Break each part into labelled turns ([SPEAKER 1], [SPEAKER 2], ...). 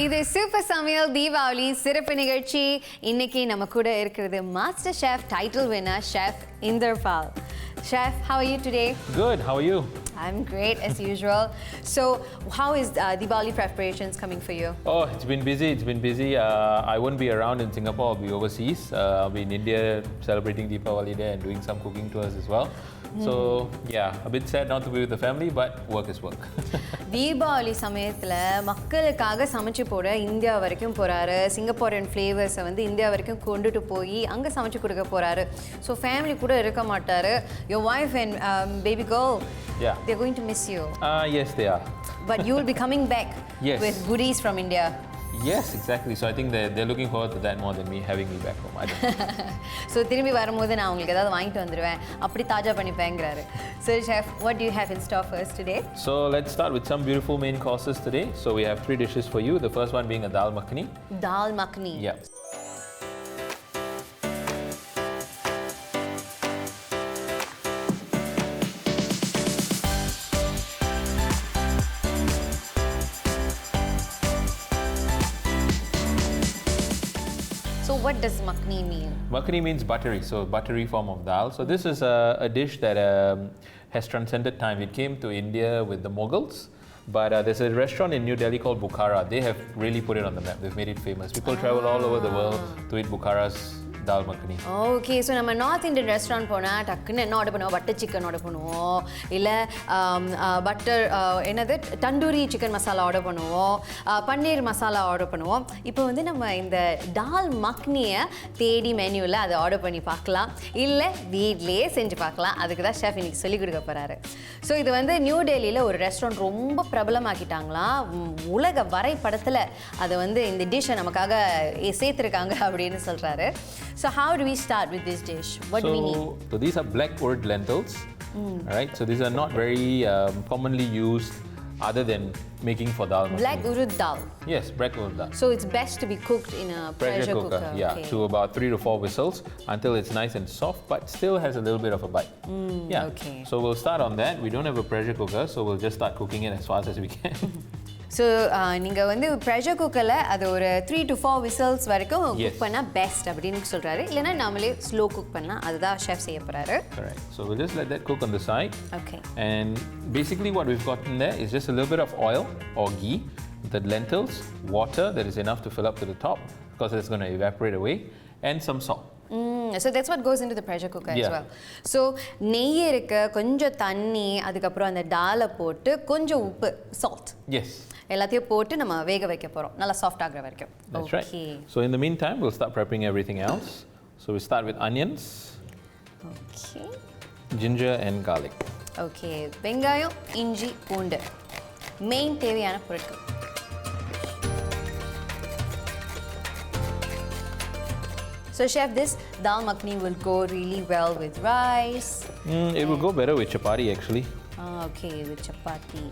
[SPEAKER 1] இது சூப்பர் சமையல் தீபாவளி சிறப்பு நிகழ்ச்சி. இன்னைக்கு நம்ம கூட இருக்கிறது master chef title winner chef Inderpal. Chef, how are you today?
[SPEAKER 2] Good. How are you?
[SPEAKER 1] I'm great as usual. So, how is Diwali preparations coming for you?
[SPEAKER 2] Oh, it's been busy. I won't be around in Singapore. I'll be overseas. I'll be in India celebrating Deepavali there and doing some cooking tours as well. So, yeah, a bit sad not to be with the family, but work is work.
[SPEAKER 1] Deepavali சமயத்தில் மக்களுக்காக சமைச்சு போட India வரைக்கும் போகிறாரு. Singaporean ஃப்ளேவர்ஸை வந்து India வரைக்கும் கொண்டுட்டு போய் அங்கே சமைச்சு கொடுக்க போகிறாரு. ஸோ ஃபேமிலி கூட இருக்க மாட்டார். Your wife and baby girl, they're going to miss you.
[SPEAKER 2] Yes, they are.
[SPEAKER 1] But you will be coming back with goodies from India.
[SPEAKER 2] Yes, exactly. So I think they're looking forward to that more than me having me back home.
[SPEAKER 1] So திரும்பி வரும்போது நான் உங்களுக்கு ஏதாவது வாங்கிட்டு வந்துடுவேன், அப்படி தாஜா பண்ணிப்பேங்கிறாரு. So chef, what do you have in store for us today?
[SPEAKER 2] So let's start with some beautiful main courses today. So we have 3 dishes for you. The first one being a Dal Makhani.
[SPEAKER 1] Dal Makhani.
[SPEAKER 2] Yeah.
[SPEAKER 1] So what does makhani mean?
[SPEAKER 2] Makhani means buttery, so buttery form of dal. So this is a dish that has transcended time. It came to India with the Mughals, but there's a restaurant in New Delhi called Bukhara. They have really put it on the map. They've made it famous. People travel all over the world to eat Bukhara's Dal Makhani.
[SPEAKER 1] Okay, so நம்ம north Indian restaurant போனால் டக்குன்னு என்ன order பண்ணுவோம்? Butter chicken order பண்ணுவோம், இல்லை butter என்னது tandoori chicken masala order பண்ணுவோம், paneer masala order பண்ணுவோம். இப்போ வந்து நம்ம இந்த டால் மக்னியை தேடி மெனுவில் அதை ஆர்டர் பண்ணி பார்க்கலாம், இல்லை வீட்லேயே செஞ்சு பார்க்கலாம். அதுக்கு தான் ஷெஃப் இன்னைக்கு சொல்லிக் கொடுக்க போகிறாரு. ஸோ இது வந்து நியூ டெல்லியில் ஒரு ரெஸ்டாரண்ட் ரொம்ப பிரபலமாக்கிட்டாங்களாம். உலக வரைபடத்தில் அதை வந்து இந்த டிஷ்ஷை நமக்காக சேர்த்துருக்காங்க அப்படின்னு சொல்கிறாரு. So how do we start with this dish? What do we need?
[SPEAKER 2] So these are black urd lentils. Right? So these are not very commonly used other than making for dal makhani.
[SPEAKER 1] Black urd dal.
[SPEAKER 2] Yes, black urd dal.
[SPEAKER 1] So it's best to be cooked in a pressure cooker.
[SPEAKER 2] Yeah,
[SPEAKER 1] okay.
[SPEAKER 2] to about 3 to 4 whistles until it's nice and soft but still has a little bit of a bite.
[SPEAKER 1] Okay.
[SPEAKER 2] So we'll start on that. We don't have a pressure cooker, so we'll just start cooking it as fast as we can.
[SPEAKER 1] So நீங்கள் வந்து pressure குக்கரில் அது ஒரு 3 to 4 whistles வரைக்கும் cook பண்ணால் best அப்படின்னு சொல்கிறாரு. இல்லைனா நம்மளே ஸ்லோ குக் பண்ணலாம். அதுதான் ஷெஃப் செய்ய போகிறாரு.
[SPEAKER 2] Correct. So we'll just let that cook on the side.
[SPEAKER 1] Okay.
[SPEAKER 2] And basically what we've got in there is just a little bit of oil or ghee, the lentils, water that is enough to fill up to the top because it's going to evaporate away, and some salt.
[SPEAKER 1] So that's what goes into the pressure cooker as well. So நெய் இருக்கு, கொஞ்சம் தண்ணி, அதுக்கப்புறம் அந்த டாலை போட்டு கொஞ்சம் உப்பு, salt.
[SPEAKER 2] Yes.
[SPEAKER 1] எல்லாத்தையும் போட்டு நம்ம வேக வைக்க போறோம், நல்லா சாஃப்ட் ஆகுற வரைக்கும்.
[SPEAKER 2] That's right. So in the meantime we'll start prepping everything else. So we start with onions.
[SPEAKER 1] Okay.
[SPEAKER 2] Ginger and garlic.
[SPEAKER 1] Okay. வெங்காயம், இஞ்சி, பூண்டு மெயின் தேவையான பொருட்கள். So chef, this dal makhani will go really well with rice.
[SPEAKER 2] It will go better with chapati actually.
[SPEAKER 1] Okay, with chapati.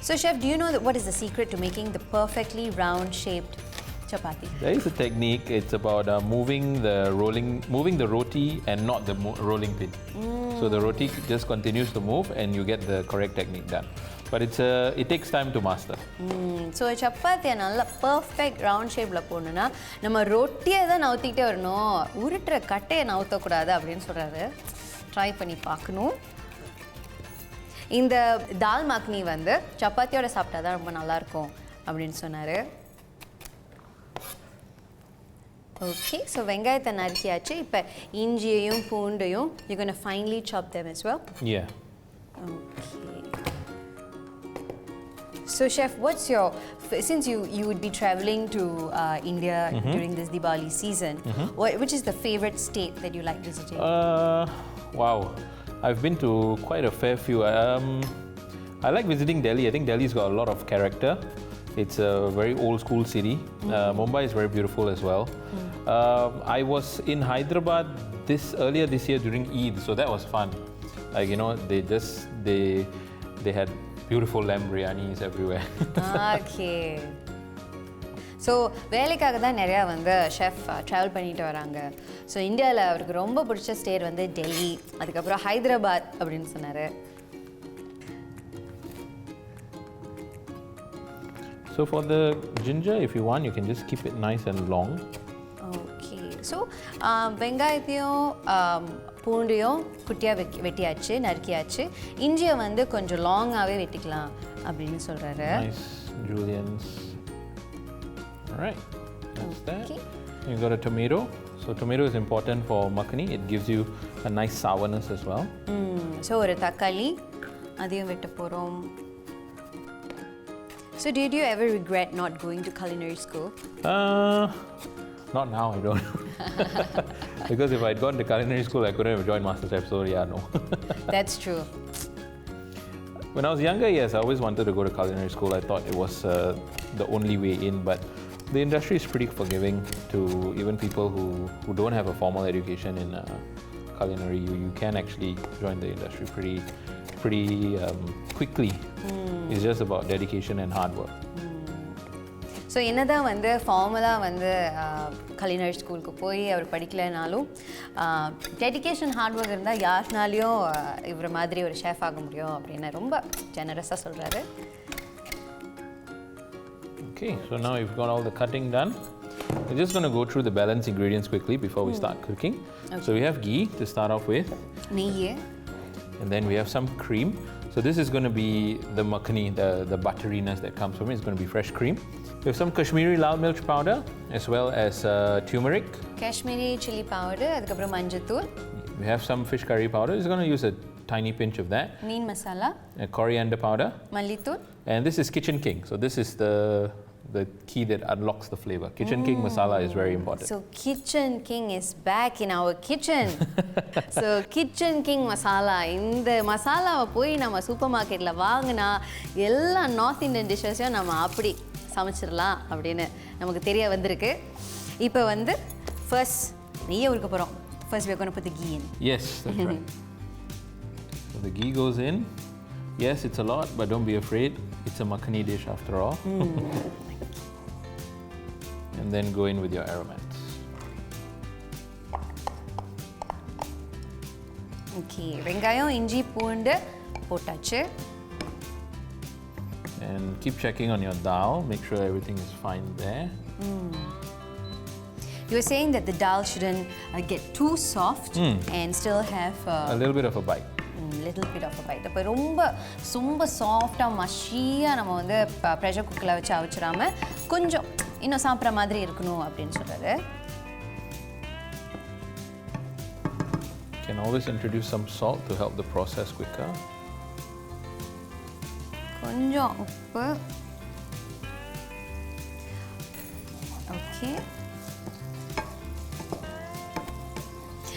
[SPEAKER 1] So chef, do you know what is the secret to making the perfectly round shaped chapati?
[SPEAKER 2] There is a technique. It's about moving the roti and not the rolling pin. So the roti just continues to move and you get the correct technique done. But it takes time to master.
[SPEAKER 1] So chapati நல்ல perfect round shapeல போணும்னா நம்ம ரொட்டியை தான் நவுத்திட்டே வரணும், உருட்டுற கட்டையை நவுத்த கூடாது அப்படின்னு சொல்றாரு. ட்ரை பண்ணி பார்க்கணும். இந்த தால் மக்னி வந்து சப்பாத்தியோட சாப்பிட்டா தான் ரொம்ப நல்லா இருக்கும் அப்படின்னு சொன்னாரு. ஓகே, ஸோ வெங்காயத்தை நறுக்கியாச்சு. இப்போ இஞ்சியையும் பூண்டையும் you're going to finely chop them as well?
[SPEAKER 2] Yeah.
[SPEAKER 1] Okay. So chef, since you would be traveling to India during this Diwali season, which is the favorite state that you like visiting?
[SPEAKER 2] Wow. I've been to quite a fair few. I like visiting Delhi. I think Delhi's got a lot of character. It's a very old school city. Mumbai is very beautiful as well. I was in Hyderabad earlier this year during Eid, so that was fun. Like, you know, they had beautiful lamb biryanis everywhere.
[SPEAKER 1] Okay. So வேலைக்காக தான் நிறையா வந்து chef travel பண்ணிட்டு வராங்க. So இந்தியாவில் அவருக்கு ரொம்ப பிடிச்ச ஸ்டேட் வந்து டெல்லி, அதுக்கப்புறம் ஹைதராபாத் அப்படின்னு சொன்னார்.
[SPEAKER 2] So for the ginger, if you want, you can just keep it nice and long.
[SPEAKER 1] Okay. So வெங்காயத்தையும் பூண்டையும் குட்டியாக வெட்டியாச்சு நறுக்கியாச்சு இஞ்சியை வந்து கொஞ்சம் லாங்காகவே வெட்டிக்கலாம் அப்படின்னு சொல்கிறாரு.
[SPEAKER 2] Nice julienne. All right, that's
[SPEAKER 1] okay.
[SPEAKER 2] that. You got a tomato. So tomato is important for makhani. It gives you a nice sourness as well.
[SPEAKER 1] So ஒரு தக்காளி அதையும் வெட்ட போகிறோம். So did you ever regret not going to culinary school?
[SPEAKER 2] Not now, I don't. Because if I'd gone to culinary school, I couldn't have joined MasterChef, so yeah, no.
[SPEAKER 1] That's true.
[SPEAKER 2] When I was younger, yes, I always wanted to go to culinary school. I thought it was the only way in, but the industry is pretty forgiving to even people who don't have a formal education in culinary. You can actually join the industry pretty quickly. It's just about dedication and hard work.
[SPEAKER 1] So என்னதான் வந்து ஃபார்மலாக வந்து culinary ஸ்கூலுக்கு போய் அவர் படிக்கலைனாலும் dedication hard work இருந்தால் யாருனாலையும் இவர மாதிரி ஒரு ஷெஃப் ஆக முடியும் அப்படின்னு ரொம்ப ஜெனரஸாக சொல்கிறாரு.
[SPEAKER 2] Okay, so now you've got all the cutting done. We're just going to go through the balance ingredients quickly before we start cooking. Okay. So we have ghee to start off with.
[SPEAKER 1] நெய்.
[SPEAKER 2] And then we have some cream. So this is going to be the makhani, the butteriness that comes from it. It's going to be fresh cream. We have some Kashmiri lal mirch powder as well as turmeric.
[SPEAKER 1] Kashmiri chili powder, adukapram manjathul.
[SPEAKER 2] We have some fish curry powder. We're going to use a tiny pinch of that.
[SPEAKER 1] Neen masala.
[SPEAKER 2] Coriander powder.
[SPEAKER 1] Mallithul.
[SPEAKER 2] And this is Kitchen King. So this is the key that unlocks the flavor. Kitchen King masala is very important.
[SPEAKER 1] So Kitchen King is back in our kitchen. So Kitchen King masala. இந்த மசாலாவை போய் நம்ம super மார்க்கெட்டில் வாங்கினா எல்லா north Indian டிஷ்ஷஸையும் நம்ம அப்படி சமைச்சிடலாம் அப்படின்னு நமக்கு தெரிய வந்திருக்கு. இப்போ வந்து ஃபர்ஸ்ட் நெய்யை உருக்க போகிறோம். First we're going to put the ghee in.
[SPEAKER 2] Yes, that's right. So the ghee goes in. Yes, it's a lot, but don't be afraid. It's a makhani dish after all. And then go in with your aromats.
[SPEAKER 1] Okay, வெங்காயம் இஞ்சி பூண்டு போட்டாச்சு.
[SPEAKER 2] And keep checking on your dal. Make sure everything is fine there.
[SPEAKER 1] You were saying that the dal shouldn't get too soft and still have
[SPEAKER 2] a little bit of a bite.
[SPEAKER 1] Little bit of a bite. அப்போ ரொம்ப சாஃப்டாக மஷியாக நம்ம வந்து pressure குக்கரில் வச்சு அவிச்சிடாம கொஞ்சம் இன்னும் சாப்பிட்ற மாதிரி இருக்கணும் அப்படின்னு சொல்கிறாரு.
[SPEAKER 2] You can always introduce some salt to help the process quicker.
[SPEAKER 1] கொஞ்சம் உப்பு. Okay.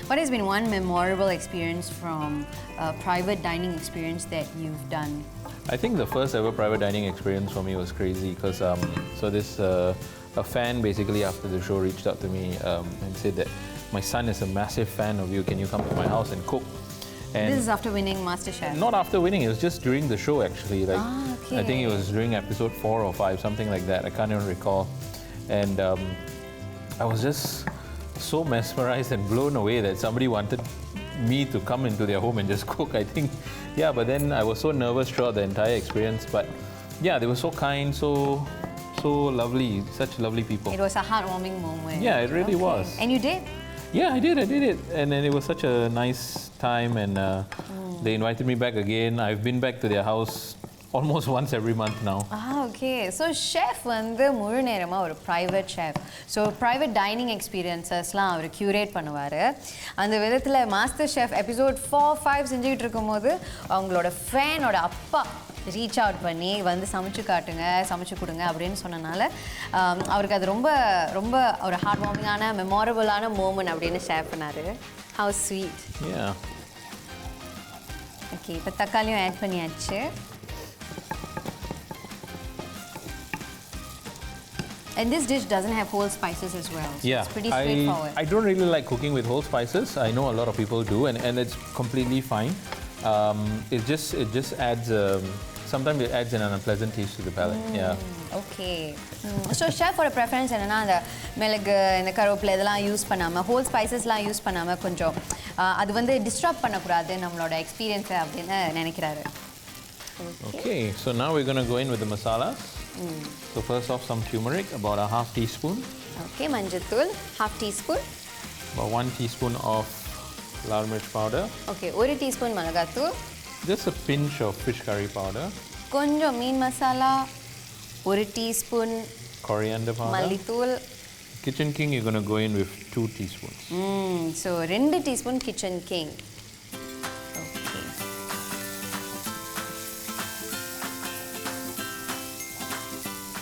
[SPEAKER 1] What has been one memorable experience from a private dining experience that you've done?
[SPEAKER 2] I think the first ever private dining experience for me was crazy because a fan basically after the show reached out to me and said that my son is a massive fan of you. Can you come to my house and cook? And
[SPEAKER 1] this is after winning MasterChef.
[SPEAKER 2] Not after winning. It was just during the show actually. Like
[SPEAKER 1] okay.
[SPEAKER 2] I think it was during episode 4 or 5, something like that. I can't even recall. And I was just so mesmerized and blown away that somebody wanted me to come into their home and just cook. I think, yeah, but then I was so nervous throughout the entire experience. But yeah, they were so kind, so lovely, such lovely people.
[SPEAKER 1] It was a heartwarming moment.
[SPEAKER 2] Yeah, it really was.
[SPEAKER 1] And you did?
[SPEAKER 2] Yeah, I did it. And then it was such a nice time and they invited me back again. I've been back to their house almost once every month now.
[SPEAKER 1] Okay. So chef வந்து முழு நேரமா ஒரு private chef. So private dining experiences-லாம் அவர் curate பண்ணுவாரு. அந்த விதத்துல MasterChef episode 4-5 செஞ்சுட்டு இருக்கும்போது அவங்களோட ஃபேனோட அப்பா ரீச் அவுட் பண்ணி வந்து சமைச்சு காட்டுங்க சமைச்சு கொடுங்க அப்படின்னு சொன்னனால அவருக்கு அது ரொம்ப ரொம்ப ஒரு ஹார்ட் வார்மிங்கான மெமோரபிளான மூமெண்ட் அப்படின்னு ஷேர் பண்ணாரு. How sweet.
[SPEAKER 2] Yeah.
[SPEAKER 1] Okay, இப்போ தக்காளியும் ஆட் பண்ணியாச்சு. And this dish doesn't have whole spices as well. So
[SPEAKER 2] yeah,
[SPEAKER 1] it's pretty straightforward.
[SPEAKER 2] I don't really like cooking with whole spices. I know a lot of people do, and it's completely fine. It just adds. Sometimes it adds an unpleasant taste to the palate. Yeah.
[SPEAKER 1] Okay. So chef for a preference என்னன்னா அந்த மிளகு இந்த கருவேப்பிலை இதெல்லாம் use பண்ணாம whole spicesலாம் use பண்ணாம கொஞ்சம் அது வந்து டிஸ்டர்ப் பண்ணக்கூடாது நம்மளோட எக்ஸ்பீரியன்ஸை அப்படின்னு நினைக்கிறாரு.
[SPEAKER 2] Okay, so now we're going to go in with the masalas. So first off, some turmeric, about a half teaspoon.
[SPEAKER 1] Okay, manjathul, half teaspoon.
[SPEAKER 2] About 1 teaspoon of lal mirch powder.
[SPEAKER 1] Okay, 1 teaspoon malagathul.
[SPEAKER 2] Just a pinch of fish curry powder.
[SPEAKER 1] Konjam mean masala, 1 teaspoon
[SPEAKER 2] Coriander powder.
[SPEAKER 1] mallithul.
[SPEAKER 2] Kitchen King, you're going to go in with 2 teaspoons.
[SPEAKER 1] So 2 teaspoon Kitchen King. Okay.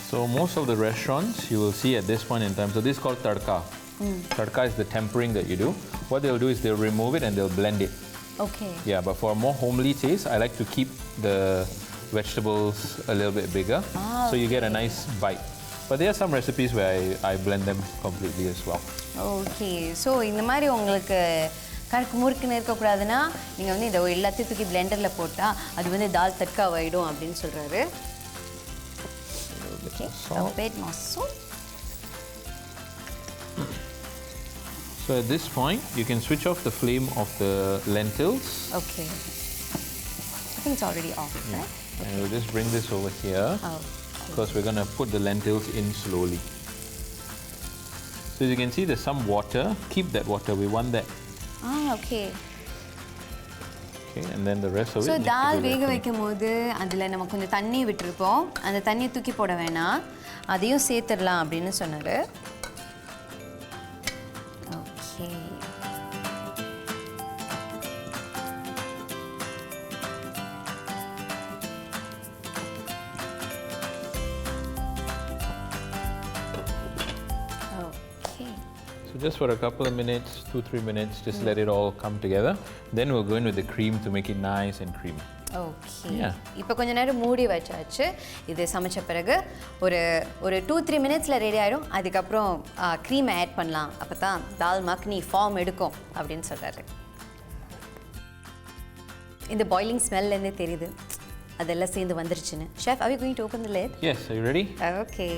[SPEAKER 2] So most of the restaurants you will see at this point in time, so this is called tadka. Tadka is the tempering that you do. What they'll do is they'll remove it and they'll blend it.
[SPEAKER 1] Okay.
[SPEAKER 2] Yeah, but for a more homely taste, I like to keep the vegetables a little bit bigger, so you get a nice bite. But there are some recipes where I blend them completely as well.
[SPEAKER 1] Okay. So இந்த மாதிரி உங்களுக்கு கருக்கு முறுக்குன்னு இருக்கக்கூடாதுன்னா நீங்கள் வந்து இதை எல்லாத்தையும் தூக்கி பிளெண்டரில் போட்டால் அது வந்து தால் தட்கா ஆகிடும் அப்படின்னு சொல்கிறாரு. Okay, a bit more salt.
[SPEAKER 2] So at this point, you can switch off the flame of the lentils.
[SPEAKER 1] Okay. I think it's already off, right?
[SPEAKER 2] And we'll just bring this over here. Because we're going to put the lentils in slowly. So as you can see, there's some water. Keep that water. We want that.
[SPEAKER 1] Okay.
[SPEAKER 2] Okay, and then the rest of it.
[SPEAKER 1] So தால் வேக வைக்கும்போது அதில் நம்ம கொஞ்சம் தண்ணி விட்டுருப்போம். அந்த தண்ணியை தூக்கி போட வேணாம். அதையும் சேர்த்துடலாம் அப்படின்னு சொன்னார். Okay.
[SPEAKER 2] So just for a couple of minutes, 2-3 minutes, just let it all come together. Then we'll go in with the cream to make it nice and creamy.
[SPEAKER 1] Okay.
[SPEAKER 2] Yeah.
[SPEAKER 1] இப்போ கொஞ்ச நேரம் மூடி வச்சாச்சு. இது சமைச்ச பிறகு ஒரு 2-3 மினிட்ஸில் ரெடி ஆகிடும். அதுக்கப்புறம் க்ரீம் ஆட் பண்ணலாம். அப்போ தான் தால் மக்னி ஃபார்ம் எடுக்கும் அப்படின்னு சொல்கிறாரு. இந்த பாயிலிங் ஸ்மெல்லேருந்தே தெரியுது அதெல்லாம் சேர்ந்து வந்துருச்சுன்னு. Chef, are we going to open the lid?
[SPEAKER 2] Yes, are you ready?
[SPEAKER 1] Okay.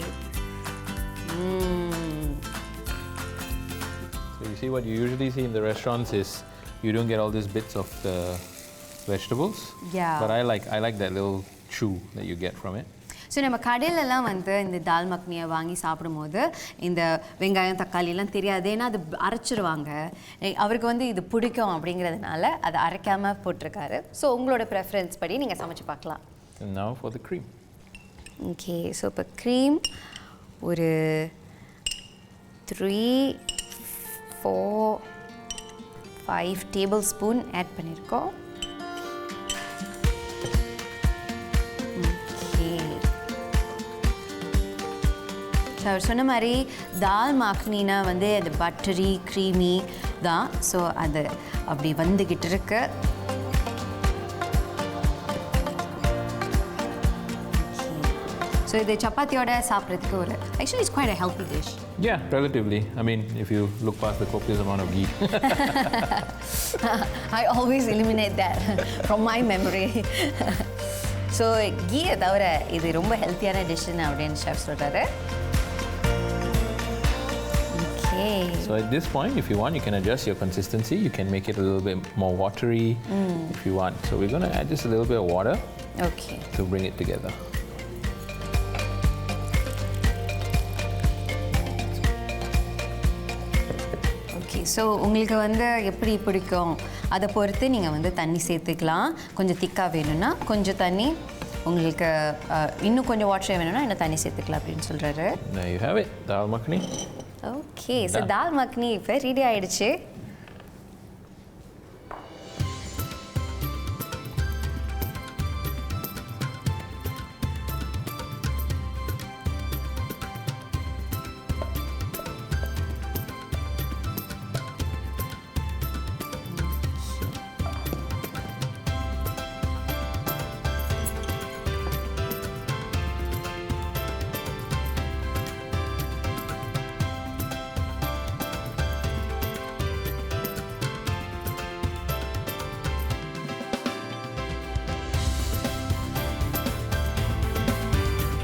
[SPEAKER 2] So you see what you usually see in the restaurants is you don't get all these bits of the vegetables.
[SPEAKER 1] Yeah.
[SPEAKER 2] But I like that little chew that you get from it.
[SPEAKER 1] So நம்ம கடையிலலாம் வந்து இந்த தால் மக்னியை வாங்கி சாப்பிடும்போது இந்த வெங்காயம் தக்காளிலாம் தெரியாது, ஏன்னா அது அரைச்சிருவாங்க. அவருக்கு வந்து இது பிடிக்கும் அப்படிங்கிறதுனால அதை அரைக்காமல் போட்டிருக்காரு. ஸோ உங்களோட ப்ரெஃபரன்ஸ் படி நீங்கள் சமைச்சு பார்க்கலாம்.
[SPEAKER 2] And now for the cream.
[SPEAKER 1] Okay, so இப்போ க்ரீம் ஒரு 3-4-5 டேபிள் ஸ்பூன் ஆட் பண்ணியிருக்கோம். ஸோ அவர் சொன்ன மாதிரி தால் மக்னினா வந்து அது பட்டரி க்ரீமி தான். ஸோ அது அப்படி வந்துக்கிட்டு இருக்கு. ஸோ இது சப்பாத்தியோட சாப்பிட்றதுக்கு ஒரு actually it's quite a healthy dish.
[SPEAKER 2] Yeah, relatively. I mean, if you look past the copious amount of ghee.
[SPEAKER 1] I always eliminate that from my memory. So கீயை தவிர இது ரொம்ப ஹெல்த்தியான டிஷ்ஷுன்னு அப்படின்னு ஷெஃப் சொல்கிறாரு.
[SPEAKER 2] So at this point, if you want, you can adjust your consistency. You can make it a little bit more watery if you want. So we're going to add just a little bit of water to bring it together.
[SPEAKER 1] Okay, so உங்களுக்கு வந்து எப்படி பிடிக்கும் அதை பொறுத்து நீங்கள் வந்து தண்ணி சேர்த்துக்கலாம். கொஞ்சம் திக்காக வேணும்னா கொஞ்சம் தண்ணி, உங்களுக்கு இன்னும் கொஞ்சம் வாட்டர் வேணும்னா இன்னும் தண்ணி சேர்த்துக்கலாம் அப்படின்னு சொல்கிறாரு.
[SPEAKER 2] There you have it, Dal Makhani.
[SPEAKER 1] Okay, so dal makhani இப்போ ரெடி ஆகிடுச்சு.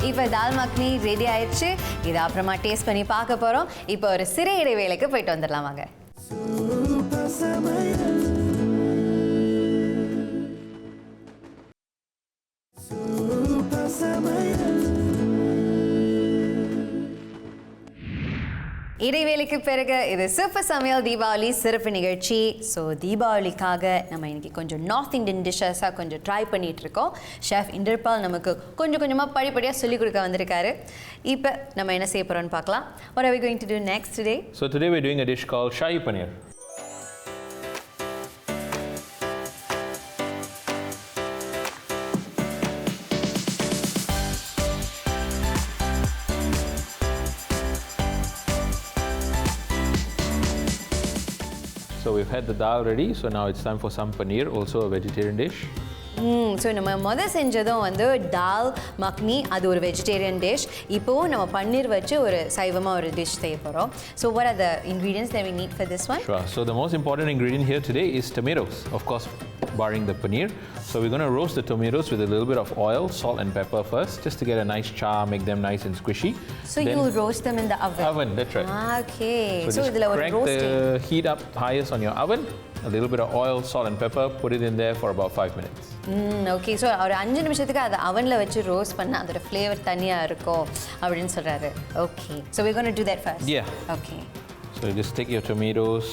[SPEAKER 1] இப்போ தால் மக்னி ரெடி ஆயிடுச்சு. இதை அப்புறமா டேஸ்ட் பண்ணி பார்க்க போகிறோம். இப்போ ஒரு சிறு இடைவேளைக்கு போயிட்டு வந்துடலாம் வாங்க. Super Samayal. இடைவேளைக்கு பிறகு இது சூப்பர் சமையல் தீபாவளி சிறப்பு நிகழ்ச்சி. ஸோ தீபாவளிக்காக நம்ம இன்னைக்கு கொஞ்சம் நார்த் இந்தியன் டிஷ்ஷஸாக கொஞ்சம் ட்ரை பண்ணிட்டு இருக்கோம். ஷெஃப் இண்டர்பால் நமக்கு கொஞ்சம் கொஞ்சமாக படிப்படியாக சொல்லிக் கொடுக்க வந்திருக்காரு. இப்போ நம்ம என்ன செய்ய போகிறோம்னு பார்க்கலாம். What are we going to do next today?
[SPEAKER 2] So today we're doing a dish called Shahi Paneer. So we've had the dal ready, so now it's time for some paneer, also a vegetarian dish.
[SPEAKER 1] So நம்ம முதல் செஞ்சதும் வந்து டால் மக்னி, அது ஒரு vegetarian dish. இப்போவும் நம்ம பன்னீர் வச்சு ஒரு சைவமாக ஒரு டிஷ் செய்ய போகிறோம். So what are the ingredients that we need for this one?
[SPEAKER 2] Sure. So the most important ingredient here today is tomatoes, of course, barring the paneer. So we're going to roast the tomatoes with a little bit of oil, salt and pepper first, just to get a nice char, make them nice and squishy.
[SPEAKER 1] So then you'll roast them in the oven?
[SPEAKER 2] Oven, that's right.
[SPEAKER 1] Okay.
[SPEAKER 2] So just
[SPEAKER 1] இதில் ஒரு
[SPEAKER 2] crank
[SPEAKER 1] roasting.
[SPEAKER 2] the heat up highest on your oven, a little bit of oil, salt and pepper, put it in there for about 5 minutes.
[SPEAKER 1] Okay. So ஒரு 5 நிமிஷத்துக்கு அதை அவனில் வச்சு roast பண்ணால் அதோட flavour தனியாக இருக்கும் அப்படின்னு சொல்கிறாரு. Okay. So we're going to do that first?
[SPEAKER 2] Yeah.
[SPEAKER 1] Okay.
[SPEAKER 2] So you just take your tomatoes,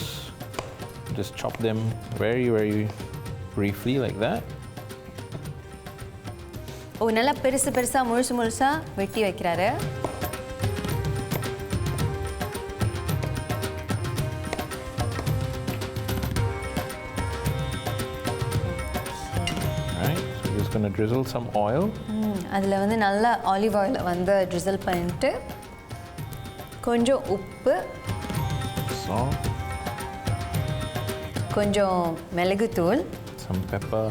[SPEAKER 2] just chop them very, very briefly like that.
[SPEAKER 1] ஓ, நல்லா பெருசு பெருசாக முழுசாக வெட்டி வைக்கிறாரு.
[SPEAKER 2] Going to drizzle some oil.
[SPEAKER 1] அதில் வந்து நல்லா ஆலிவ் ஆயில் வந்து ட்ரிசல் பண்ணிட்டு கொஞ்சம் உப்பு,
[SPEAKER 2] salt,
[SPEAKER 1] கொஞ்சம் மிளகுத்தூள்,
[SPEAKER 2] some pepper.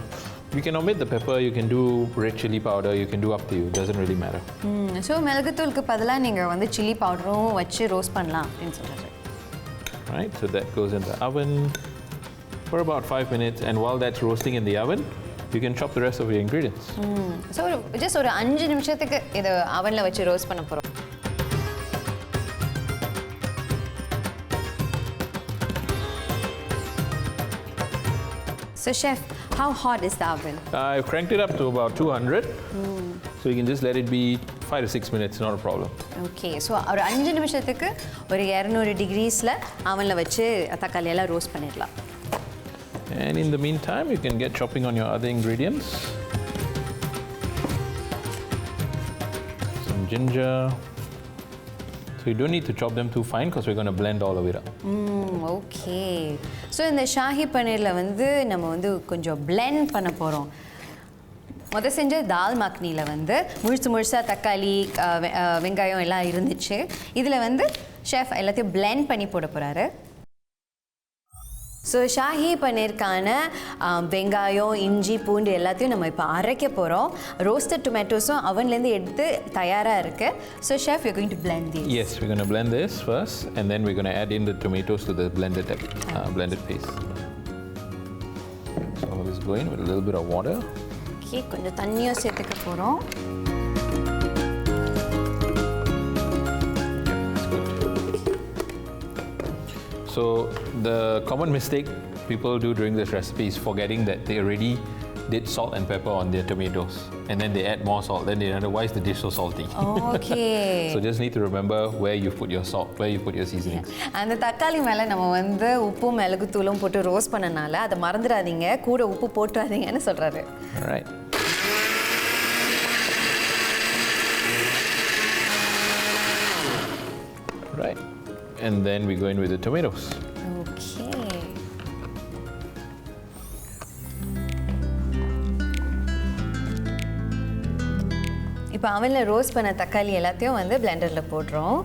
[SPEAKER 2] You can omit the pepper, you can do red chili powder, you can do up to you, it doesn't really matter.
[SPEAKER 1] So மிளகுத்தூளுக்கு பதிலாக நீங்கள் வந்து சில்லி பவுடரும் வச்சு ரோஸ்ட் பண்ணலாம் அப்படின்னு சொல்கிறாரு.
[SPEAKER 2] Right, so that goes in the oven for about 5 minutes, and while that's roasting in the oven, you can chop the rest of your ingredients.
[SPEAKER 1] So just ஒரு 5 நிமிஷத்துக்கு இதை அவனில் வச்சு ரோஸ்ட் பண்ண போகிறோம். So chef, how hot is the oven?
[SPEAKER 2] I've cranked it up to about 200. So you can just let it be 5 to 6 minutes, not a problem.
[SPEAKER 1] Okay, so ஒரு 5 நிமிஷத்துக்கு ஒரு 200 டிகிரிஸில் அவனில் வச்சு தக்காளி எல்லாம் ரோஸ்ட் பண்ணிடலாம்.
[SPEAKER 2] And in the meantime, you can get chopping on your other ingredients. Some ginger. So you don't need to chop them too fine because we're going to blend all of it up.
[SPEAKER 1] Okay. So இந்த ஷாஹி பன்னீரில் வந்து நம்ம வந்து கொஞ்சம் blend பண்ண போகிறோம். முதல் செஞ்ச தால் மக்னியில் வந்து முழுசாக தக்காளி, வெங்காயம் எல்லாம் இருந்துச்சு. இதில் வந்து ஷெஃப் எல்லாத்தையும் blend பண்ணி போட போகிறாரு. ஸோ ஷாஹி பன்னீருக்கான வெங்காயம், இஞ்சி, பூண்டு எல்லாத்தையும் நம்ம இப்போ அரைக்க போகிறோம். ரோஸ்டட் டொமேட்டோஸும் அவன்லேருந்து எடுத்து தயாராக இருக்குது. So chef, you're going to blend these.
[SPEAKER 2] Yes, we're going to blend this first, and then we're going to add in the tomatoes to the blended paste. So I'll just go in with a little bit of water.
[SPEAKER 1] Okay, கொஞ்சம் தண்ணியும் சேர்த்துக்க போகிறோம்.
[SPEAKER 2] So the common mistake people do during this recipe is forgetting that they already did salt and pepper on their tomatoes, and then they add more salt. Then they wonder, why is the dish so salty?
[SPEAKER 1] Okay.
[SPEAKER 2] So just need to remember where you put your salt, where you put your seasonings.
[SPEAKER 1] அந்த தக்காளி மேலே நம்ம வந்து உப்பும் மிளகுத்தூளும் போட்டு roast பண்ணனால அதை மறந்துடாதீங்க, கூட உப்பு போட்டுறாதீங்கன்னு சொல்கிறாரு.
[SPEAKER 2] All right. Right. And then we go in with the tomatoes.
[SPEAKER 1] Okay. இப்போ அவனில் ரோஸ்ட் பண்ண தக்காளி எல்லாத்தையும் வந்து பிளெண்டரில் போடுறோம்.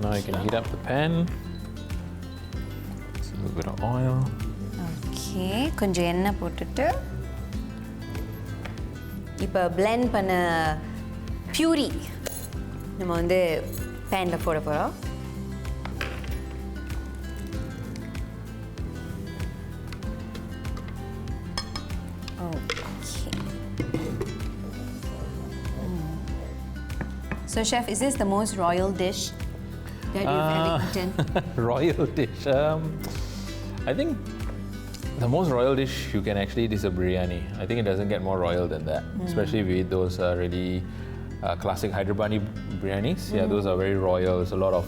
[SPEAKER 2] Now you can heat up the pan. A little bit of oil.
[SPEAKER 1] Okay, கொஞ்சம் எண்ணெய் போட்டுட்டு இப்போ blend பண்ண பியூரி நம்ம வந்து பேனில் போட போகிறோம். So chef, is this the most royal dish that you've ever eaten?
[SPEAKER 2] Royal dish. I think the most royal dish you can actually eat is a biryani. I think it doesn't get more royal than that, especially if you eat those really classic Hyderabadi biryanis. Yeah, those are very royal. There's a lot of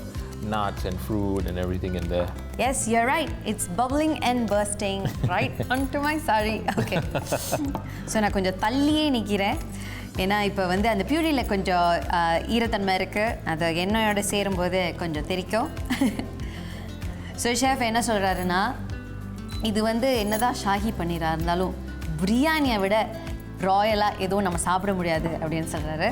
[SPEAKER 2] nuts and fruit and everything in there.
[SPEAKER 1] Yes, you're right. It's bubbling and bursting right onto my sari. Okay. So நான் கொஞ்சம் தள்ளியே நிக்கிறேன். ஏன்னா இப்போ வந்து அந்த பியூரியில் கொஞ்சம் ஈரத்தன்மை இருக்குது. அது எண்ணெயோடு சேரும்போது கொஞ்சம் தெரிக்கும். ஸோ ஷெஃப் என்ன சொல்கிறாருன்னா, இது வந்து என்னதான் ஷாஹி பன்னீராக இருந்தாலும் பிரியாணியை விட ராயலாக எதுவும் நம்ம சாப்பிட முடியாது அப்படின்னு சொல்கிறாரு.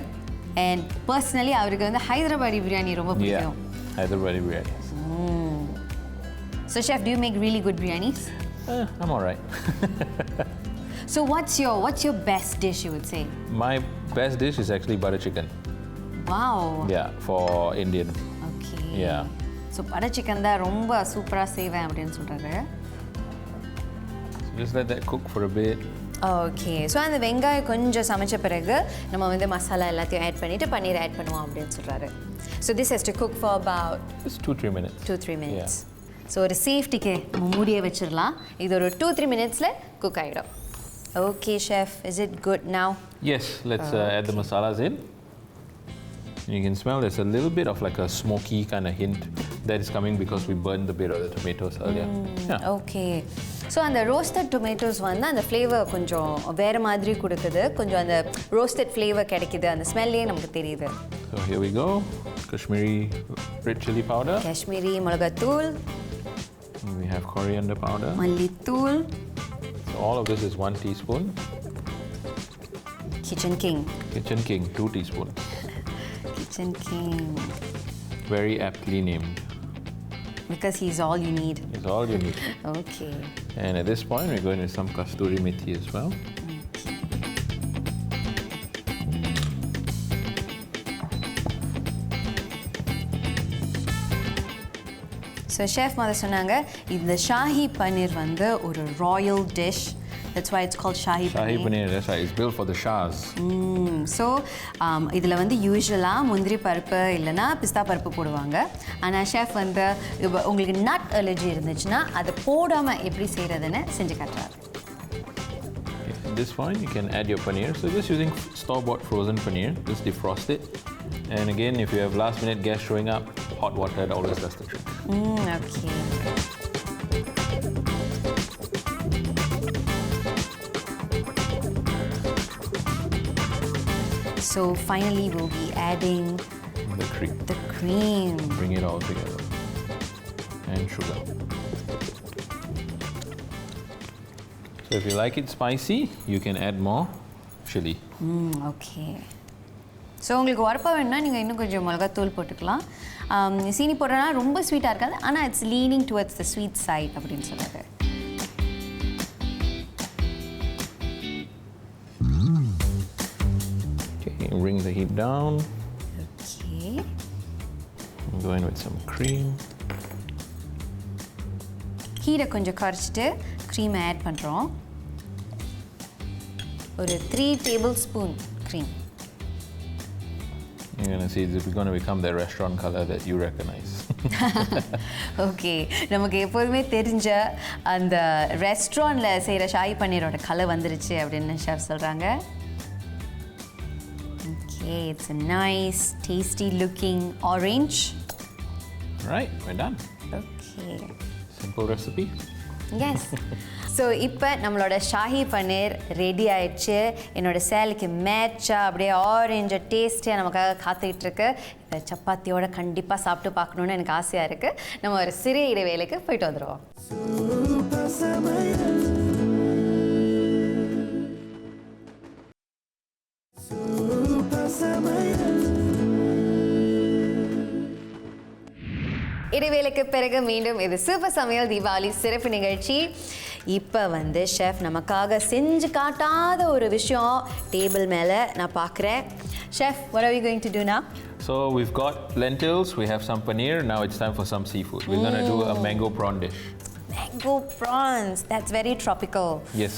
[SPEAKER 1] அண்ட் பர்சனலி அவருக்கு வந்து ஹைதராபாடி பிரியாணி ரொம்ப பிடிக்கும்.
[SPEAKER 2] Hyderabadi biryani.
[SPEAKER 1] So chef, do you make really good biryanis?
[SPEAKER 2] I'm alright.
[SPEAKER 1] So what's your best dish, you would say?
[SPEAKER 2] My best dish is actually butter chicken.
[SPEAKER 1] Wow.
[SPEAKER 2] Yeah, for Indian.
[SPEAKER 1] Okay.
[SPEAKER 2] Yeah.
[SPEAKER 1] So butter chicken தான் ரொம்ப சூப்பரா செய்வேன் அப்படின்னு சொல்றாரு.
[SPEAKER 2] So just let that cook for a bit.
[SPEAKER 1] Okay. So அந்த வெங்காயம் கொஞ்சம் சமைச்ச பிறகு நம்ம வந்து மசாலா எல்லாத்தையும் ஆட் பண்ணிட்டு பன்னீர் ஆட் பண்ணுவோம் அப்படின்னு சொல்றாரு. So this has to cook for about
[SPEAKER 2] just 2-3 minutes.
[SPEAKER 1] 2-3 minutes. Yeah. So ஒரு சேஃப்டிக்கு நம்ம மூடியே வச்சிரலாம். இது ஒரு 2-3 minutesல குக் ஆயிடும். Okay chef, is it good now?
[SPEAKER 2] Yes, let's add the masalas in. You can smell there's a little bit of like a smoky kind of hint that is coming because we burned the bit of the tomatoes earlier. Yeah.
[SPEAKER 1] Okay. So அந்த roasted tomatoes வந்து அந்த flavor கொஞ்சம் வேற மாதிரி கொடுக்குது. கொஞ்சம் அந்த roasted flavor கிடைக்குது. அந்த ஸ்மெல்லே நமக்கு தெரியுது.
[SPEAKER 2] So here we go. Kashmiri red chili powder.
[SPEAKER 1] Kashmiri மிளகாய்த்தூள்.
[SPEAKER 2] We have coriander powder.
[SPEAKER 1] மல்லித்தூள்.
[SPEAKER 2] So all of this is 1 teaspoon.
[SPEAKER 1] Kitchen King.
[SPEAKER 2] Kitchen King, 2 teaspoons.
[SPEAKER 1] Kitchen King.
[SPEAKER 2] Very aptly named.
[SPEAKER 1] Because he's all you need.
[SPEAKER 2] He's all you need.
[SPEAKER 1] Okay.
[SPEAKER 2] And at this point, we're going with some kasturi methi as well.
[SPEAKER 1] So chef mother சொன்னாங்க இந்த ஷாஹி பன்னீர் வந்து ஒரு Royal dish. That's why it's called Shahi Paneer.
[SPEAKER 2] Shahi Paneer, that's right. It's built for the Shahs.
[SPEAKER 1] So, இதில் வந்து யூஸ்வலாக முந்திரி பருப்பு இல்லைனா பிஸ்தா பருப்பு போடுவாங்க. ஆனால் ஷெஃப் வந்து உங்களுக்கு நட் அலர்ஜி இருந்துச்சுன்னா அதை போடாமல் எப்படி செய்கிறதுன்னு செஞ்சு காட்டுறாரு.
[SPEAKER 2] At this point, you can add your paneer. So just using store-bought frozen paneer, just defrost it. And again, if you have last-minute gas showing up, hot water always does the trick.
[SPEAKER 1] Okay. So finally, we'll be adding
[SPEAKER 2] the cream.
[SPEAKER 1] The cream.
[SPEAKER 2] Bring it all together. And sugar. So if you like it spicy, you can add more chili.
[SPEAKER 1] Okay. So உங்களுக்கு உரப்பா வேணும்னா நீங்கள் இன்னும் கொஞ்சம் மிளகாத்தூள் போட்டுக்கலாம். சீனி போடுறதுனா ரொம்ப ஸ்வீட்டாக இருக்காது, ஆனால் it's leaning towards the sweet side அப்படின்னு சொல்லுறது.
[SPEAKER 2] Okay, bring the heat down.
[SPEAKER 1] Okay.
[SPEAKER 2] I'm going with some cream.
[SPEAKER 1] ஹீட்டை கொஞ்சம் குறைச்சிட்டு க்ரீமை ஆட் பண்ணுறோம். ஒரு 3 tablespoon cream.
[SPEAKER 2] You're going to see it's going to become the restaurant color that you recognize.
[SPEAKER 1] Okay, நமக்கு எப்போதுமே தெரிஞ்ச அந்த ரெஸ்டாரண்ட்டில் செய்கிற ஷாஹி பன்னீரோட கலர் வந்துருச்சு அப்படின்னு ஷெஃப் சொல்கிறாங்க. Okay, it's a nice tasty looking orange.
[SPEAKER 2] Right, we're done.
[SPEAKER 1] Okay.
[SPEAKER 2] Simple recipe.
[SPEAKER 1] Yes. So இப்போ நம்மளோட ஷாஹி பன்னீர் ரெடி ஆயிடுச்சு. என்னோட சேலுக்கு மேட்சாக அப்படியே ஆரஞ்சு டேஸ்டியாக நமக்காக காத்துக்கிட்டுருக்கு. இதை சப்பாத்தியோட கண்டிப்பாக சாப்பிட்டு பார்க்கணுன்னு எனக்கு ஆசையாக இருக்குது. நம்ம ஒரு சிறிய இடைவேளைக்கு போயிட்டு வந்துடுவோம். இடைவேளைக்கு பிறகு மீண்டும் இது சூப்பர் சமையல் தீபாவளி சிறப்பு நிகழ்ச்சி. இப்போ வந்து ஷெஃப் நமக்காக செஞ்சு காட்டாத ஒரு விஷயம் டேபிள் மேலே நான் பார்க்குறேன். Chef, what are we going to do now?
[SPEAKER 2] So we've got lentils, we have some paneer, now it's time for some seafood. We're going to do a mango prawn dish.
[SPEAKER 1] Mango prawns, that's very tropical.
[SPEAKER 2] Yes.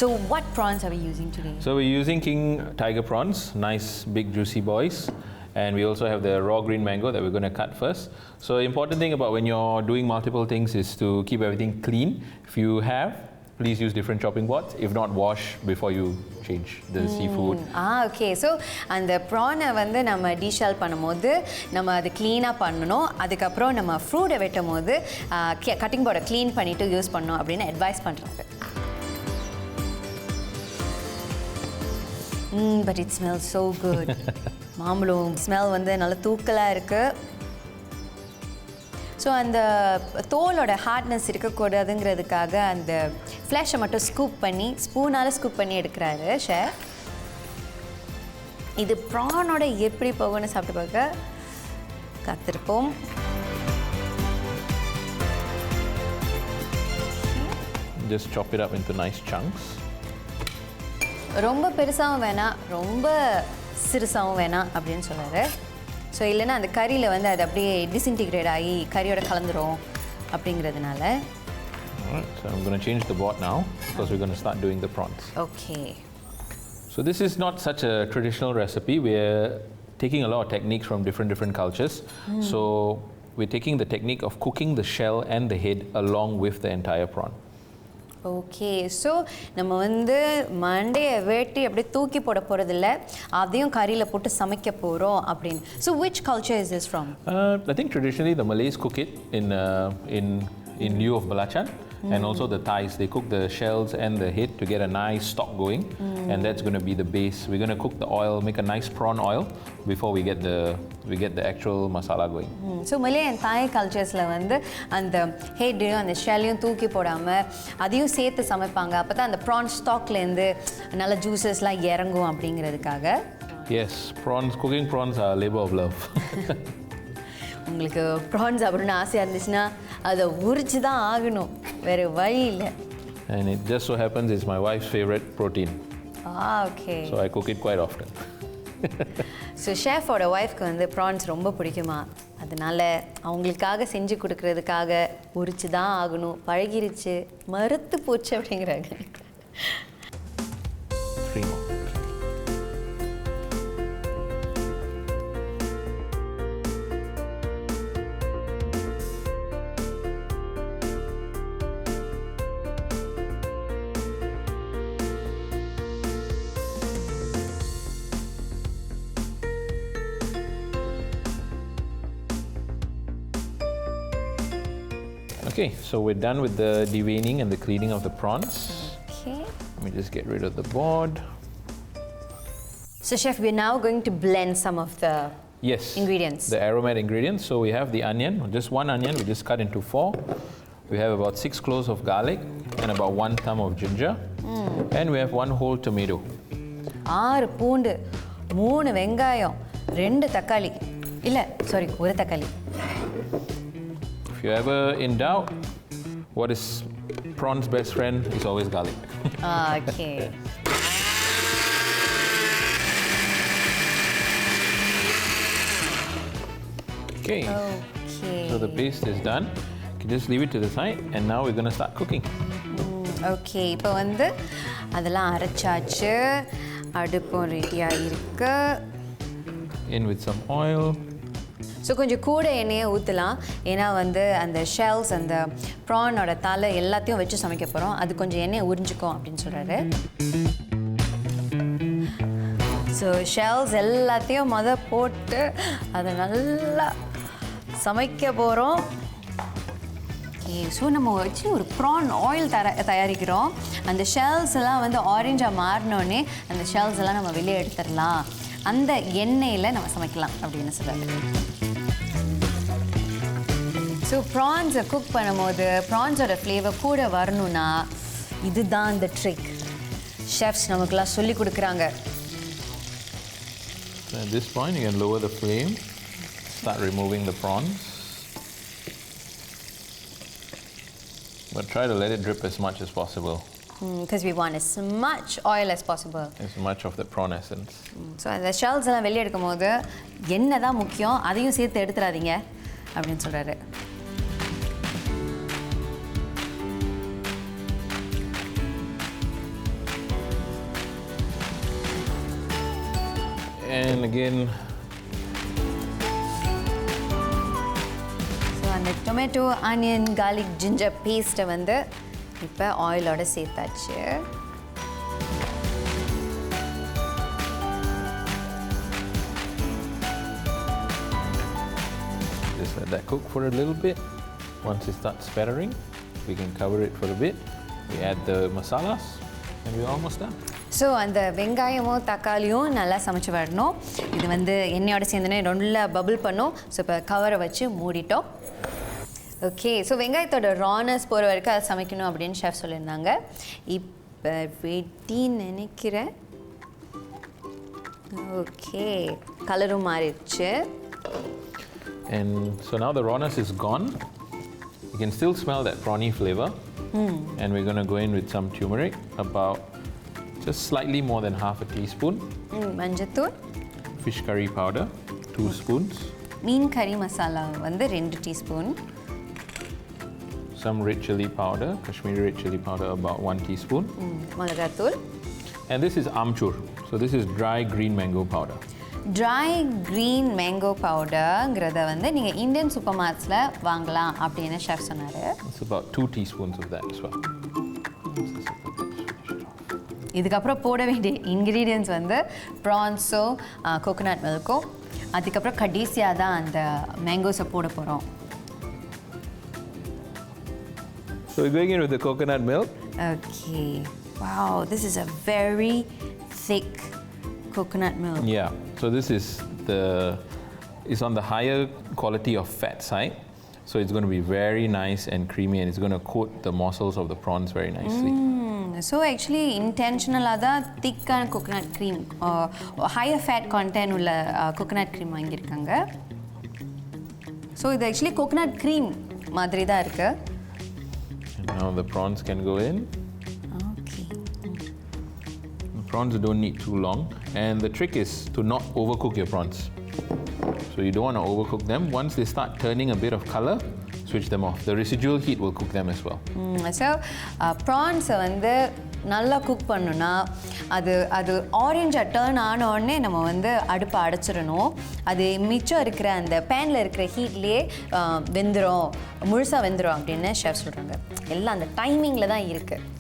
[SPEAKER 1] So what prawns are we using today?
[SPEAKER 2] So we're using king tiger prawns, nice big juicy boys. And we also have the raw green mango that we're going to cut first. So the important thing about when you're doing multiple things is to keep everything clean. If you have, please use different chopping boards. If not, wash before you change the seafood.
[SPEAKER 1] Okay. So அந்த ப்ரானை வந்து நம்ம டீஷால் பண்ணும்போது நம்ம அது க்ளீனாக பண்ணணும். அதுக்கப்புறம் நம்ம ஃப்ரூட்டை வெட்டும் போது கட்டிங் போர்டை க்ளீன் பண்ணிவிட்டு யூஸ் பண்ணணும் அப்படின்னு அட்வைஸ் பண்ணுறாங்க. But it smells so good. மாம்பழம் ஸ்மெல் வந்து நல்லா தூக்கலாக இருக்குது. ஸோ அந்த தோலோட ஹார்ட்னஸ் இருக்கக்கூடாதுங்கிறதுக்காக அந்த ஃப்ளஷை மட்டும் ஸ்பூனால் ஸ்கூப் பண்ணி எடுக்கிறாரு ஷெஃப். இது ப்ரானோட எப்படி போகும்னு சாப்பிட்டு பார்க்க காத்திருப்போம்.
[SPEAKER 2] Just chop it up into nice chunks.
[SPEAKER 1] ரொம்ப பெருசாகவும் வேணாம், ரொம்ப சிறுசாகவும் வேணாம் அப்படின்னு சொல்கிறாரு. ஸோ இல்லைன்னா அந்த கறியில் வந்து அது அப்படியே டிஸ்இன்டிகிரேட் ஆகி கறியோட கலந்துரும் அப்படிங்கிறதுனால.
[SPEAKER 2] Alright, so I'm going to change the board now because we're going to start doing the prawns.
[SPEAKER 1] Okay.
[SPEAKER 2] So this is not such a traditional recipe. We're taking a lot of techniques from different cultures. So we're taking the technique of cooking the shell and the head along with the entire prawn.
[SPEAKER 1] Okay. So நம்ம வந்து மண்டையை வெட்டி அப்படியே தூக்கி போட போகிறதில்ல, அதையும் கறியில் போட்டு சமைக்க போகிறோம் அப்படின்னு. So which culture is this from?
[SPEAKER 2] I think traditionally the Malays cook it in lieu of belacan. And also the Thais, they cook the shells and the head to get a nice stock going. And that's going to be the base. We're going to cook the oil, make a nice prawn oil before we get the actual masala going.
[SPEAKER 1] So Malay and Thai culturesல வந்து அந்த ஹெட்டையும் அந்த ஷெல்லையும் தூக்கி போடாமல் அதையும் சேர்த்து சமைப்பாங்க. அப்போ தான் அந்த ப்ரான் ஸ்டாக்லேருந்து நல்ல ஜூஸஸ்லாம் இறங்கும் அப்படிங்கிறதுக்காக.
[SPEAKER 2] Yes, cooking prawns are a labor of love.
[SPEAKER 1] உங்களுக்கு ப்ரான்ஸ் சாப்பிடணும்னு ஆசையாக இருந்துச்சுன்னா அதை உரிச்சு தான் ஆகணும், வேறு வழி இல்லை.
[SPEAKER 2] And it just so happens it's my wife's favorite protein.
[SPEAKER 1] Okay.
[SPEAKER 2] So I cook it quite often.
[SPEAKER 1] So ஷெஃபோட ஒய்ஃப்க்கு வந்து ப்ரான்ஸ் ரொம்ப பிடிக்குமா, அதனால அவங்களுக்காக செஞ்சு கொடுக்கறதுக்காக உரிச்சு தான் ஆகணும், பழகிருச்சு, மறுத்து போச்சு அப்படிங்கிறாங்க.
[SPEAKER 2] 3 more. Okay, so we're done with the deveining and the cleaning of the prawns.
[SPEAKER 1] Okay.
[SPEAKER 2] Let me just get rid of the board.
[SPEAKER 1] So chef, we're now going to blend some of the ingredients.
[SPEAKER 2] The aromatic ingredients. So we have the onion, just one onion, we just cut into 4. We have about 6 cloves of garlic and about 1 thumb of ginger. And we have 1 whole tomato.
[SPEAKER 1] 6 பூண்டு, 3 வெங்காயம், 2 தக்காளி. இல்ல, sorry, 1 தக்காளி.
[SPEAKER 2] If you're ever in doubt, what is prawn's best friend is always garlic.
[SPEAKER 1] Okay.
[SPEAKER 2] Okay. So the paste is done. You can just leave it to the side and now we're going to start cooking.
[SPEAKER 1] Okay, இப்போ வந்து அதெல்லாம் அரைச்சாச்சு, அடுப்பும் ரெடியாக இருக்கு.
[SPEAKER 2] In with some oil.
[SPEAKER 1] So கொஞ்சம் கூட எண்ணெயை ஊற்றலாம், ஏன்னா வந்து அந்த ஷெல்ஸ் அந்த ப்ரானோட தலை எல்லாத்தையும் வச்சு சமைக்க போகிறோம், அது கொஞ்சம் எண்ணெயை உறிஞ்சிக்கும் அப்படின்னு சொல்கிறாரு. ஸோ ஷெல்ஸ் எல்லாத்தையும் போட்டு அதை நல்லா சமைக்க போகிறோம். ஓகே, ஸோ நம்ம வச்சு ஒரு ப்ரான் ஆயில் தயாரிக்கிறோம். அந்த ஷெல்ஸ் எல்லாம் வந்து ஆரஞ்சாக மாறினோடனே அந்த ஷெல்ஸ் எல்லாம் நம்ம வெளியே எடுத்துடலாம், அந்த எண்ணெயில் நம்ம சமைக்கலாம் அப்படின்னு சொல்கிறாரு. ஸோ ப்ரான்ஸை குக் பண்ணும்போது ப்ரான்ஸோட ஃப்ளேவர் கூட வரணும்னா இதுதான் இந்த ட்ரிக், ஷெஃப்ஸ் நமக்குலாம் சொல்லி கொடுக்குறாங்க.
[SPEAKER 2] At this point, you can lower the flame, start removing the prawns. But try to let it drip as much as possible.
[SPEAKER 1] Because we want as much oil as possible.
[SPEAKER 2] As much of the prawn essence.
[SPEAKER 1] So அந்த shells எல்லாம் வெளியே எடுக்கும் போது எண்ணெய் தான் முக்கியம், அதையும் சேர்த்து எடுத்துடாதீங்க அப்படின்னு சொல்கிறாரு.
[SPEAKER 2] And again,
[SPEAKER 1] ஸோ அந்த டொமேட்டோ ஆனியன் garlic ஜிஞ்சர் பேஸ்ட்டை வந்து இப்போ ஆயிலோட சேர்த்தாச்சு.
[SPEAKER 2] just let that cook for a little bit. Once it starts sputtering, we can cover it for a bit. We add the masalas and we're almost done.
[SPEAKER 1] So அந்த வெங்காயமும் தக்காளியும் நல்லா சமைச்சு வரணும். இது வந்து எண்ணெயோட சேர்ந்தனே நல்லா பபிள் பண்ணும். ஸோ இப்போ கவரை வச்சு மூடிட்டோம். ஓகே, ஸோ வெங்காயத்தோட ரானஸ் போகிற வரைக்கும் அதை சமைக்கணும் அப்படின்னு ஷெஃப் சொல்லியிருந்தாங்க. இப்போ வெட்டின்னு நினைக்கிறேன். ஓகே, கலரும் மாறிடுச்சு.
[SPEAKER 2] And so now the rawness is gone. You can still smell that prawny flavor. And we're going to go in with some turmeric, about just slightly more than half a teaspoon.
[SPEAKER 1] மஞ்சத்தூள்,
[SPEAKER 2] Fish curry powder, 2 spoons.
[SPEAKER 1] மீன் கறி மசாலா வந்து 2 teaspoon.
[SPEAKER 2] Some red chili powder, Kashmiri red chili powder, about 1 teaspoon.
[SPEAKER 1] மிளகாத்தூள்.
[SPEAKER 2] And this is amchur. So this is dry green mango powder.
[SPEAKER 1] Dry green mango பவுடருங்கிறத வந்து நீங்கள் Indian super மார்ட்ஸில் வாங்கலாம் அப்படின்னு chef சொன்னார்.
[SPEAKER 2] It's about 2 teaspoons of that as well.
[SPEAKER 1] இதுக்கப்புறம் போட வேண்டிய இன்க்ரீடியன்ட்ஸ் வந்து ப்ரான்ஸும் கோகோனட் மில்க்கும், அதுக்கப்புறம் கடைசியாக தான் அந்த மேங்கோஸை போட போகிறோம்.
[SPEAKER 2] So we're going in with the coconut milk.
[SPEAKER 1] Okay. Wow, this is a very thick coconut milk.
[SPEAKER 2] Yeah. So this is it's on the higher quality of fat side. So it's going to be very nice and creamy, and it's going to coat the morsels of the prawns very nicely.
[SPEAKER 1] So actually intentionally தான் திக்கான coconut cream, higher fat content உள்ள coconut cream வாங்கியிருக்காங்க. So இது actually coconut cream மாதிரி தான் இருக்கு.
[SPEAKER 2] And now the prawns can go in.
[SPEAKER 1] Okay.
[SPEAKER 2] The prawns don't need too long, and the trick is to not overcook your prawns. So you don't want to overcook them. Once they start turning a bit of color, switch them off. The residual heat will cook them as well.
[SPEAKER 1] So ப்ரான்ஸை வந்து நல்லா cook பண்ணணும்னா அது ஆரஞ்சாக turn ஆன உடனே நம்ம வந்து அடுப்பை அடைச்சிடணும். அது மிச்சம் இருக்கிற அந்த பேனில் இருக்கிற ஹீட்லேயே வெந்துடும், முழுசாக வெந்துடும் அப்படின்னு ஷெஃப் சொல்கிறாங்க. எல்லாம் அந்த டைமிங்கில் தான் இருக்குது.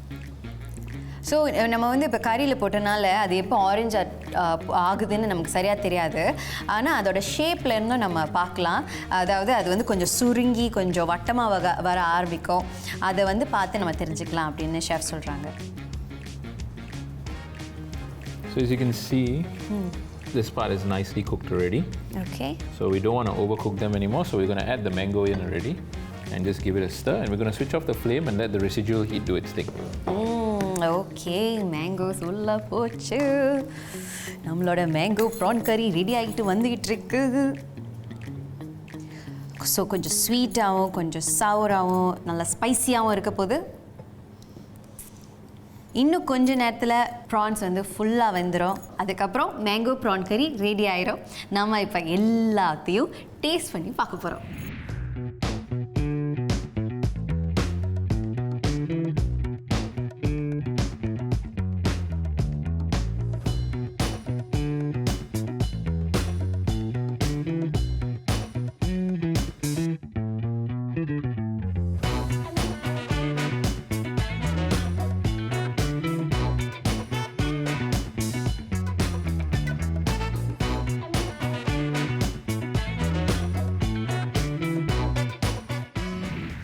[SPEAKER 1] ஸோ நம்ம வந்து இப்போ கறியில் போட்டனால அது எப்போ ஆரஞ்சாக ஆகுதுன்னு நமக்கு சரியாக தெரியாது. ஆனால் அதோட ஷேப்பில் இருந்தும் நம்ம பார்க்கலாம். அதாவது அது வந்து கொஞ்சம் சுருங்கி கொஞ்சம் வட்டமாக வர ஆரம்பிக்கும். அதை வந்து பார்த்து நம்ம தெரிஞ்சுக்கலாம் அப்படின்னு ஷெஃப் சொல்கிறாங்க.
[SPEAKER 2] So as you can see, this part is nicely cooked already.
[SPEAKER 1] Okay.
[SPEAKER 2] So we don't want to overcook them anymore. So we're going to add the mango in already and just give it a stir. And we're going to switch off the flame and let the residual heat do its thing.
[SPEAKER 1] Okay, mangoes உள்ள போச்சு. நம்மளோட mango PRAN கறி ready ஆகிட்டு வந்துக்கிட்டு இருக்கு. So கொஞ்சம் ஸ்வீட்டாகவும் கொஞ்சம் சவராகவும் நல்லா ஸ்பைசியாகவும் இருக்க போது. இன்னும் கொஞ்ச நேரத்தில் ப்ரான்ஸ் வந்து ஃபுல்லாக வெந்துடும். அதுக்கப்புறம் மேங்கோ ப்ரான் கறி ரெடி ஆயிரும். நம்ம இப்போ எல்லாத்தையும் டேஸ்ட் பண்ணி பார்க்க போகிறோம்.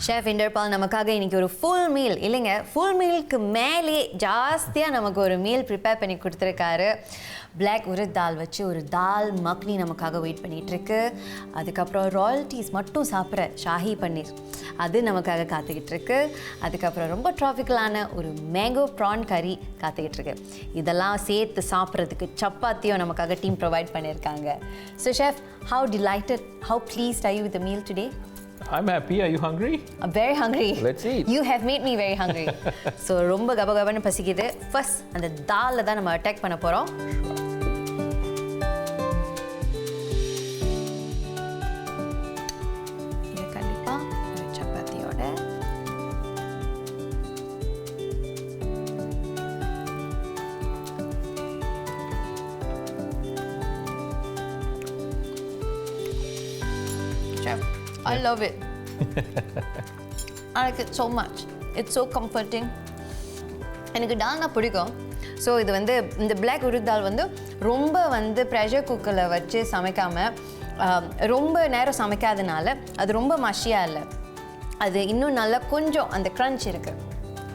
[SPEAKER 1] ஷெஃப் இண்டர்பால் நமக்காக இன்றைக்கி ஒரு ஃபுல் மீல் இல்லைங்க, ஃபுல் மீலுக்கு மேலே ஜாஸ்தியாக நமக்கு ஒரு மீல் ப்ரிப்பேர் பண்ணி கொடுத்துருக்காரு. பிளாக் உருத் தால் வச்சு ஒரு தால் மக்னி நமக்காக வெயிட் பண்ணிகிட்ருக்கு. அதுக்கப்புறம் ராயல்ட்டிஸ் மட்டும் சாப்பிட்ற ஷாஹி பன்னீர் அது நமக்காக காத்துக்கிட்டு இருக்கு. அதுக்கப்புறம் ரொம்ப ட்ராபிக்கலான ஒரு மேங்கோ ப்ரான் கறி காத்துக்கிட்டு இருக்கு. இதெல்லாம் சேர்த்து சாப்பிட்றதுக்கு சப்பாத்தியும் நமக்காக டீம் ப்ரொவைட் பண்ணியிருக்காங்க. So chef, how delighted, how pleased are you with the meal today?
[SPEAKER 2] I'm happy. Are you hungry?
[SPEAKER 1] I'm very hungry.
[SPEAKER 2] Let's eat.
[SPEAKER 1] You have made me very hungry. So ரொம்ப கபகபன்னு பசிக்குது. First அந்த தால்ல தான் நம்ம attack பண்ண போறோம். இது கண்டிப்பா சப்பாத்தியோட Chef, I love it. I like it so much. It's so comforting. எனக்கு டால்னா பிடிக்கும். ஸோ இது வந்து இந்த பிளாக் உருத் தால் வந்து ரொம்ப வந்து ப்ரெஷர் குக்கரில் வச்சு சமைக்காமல் ரொம்ப நேரம் சமைக்காதனால அது ரொம்ப மஷியாக இல்லை. அது இன்னும் நல்லா கொஞ்சம் அந்த க்ரன்ச் இருக்குது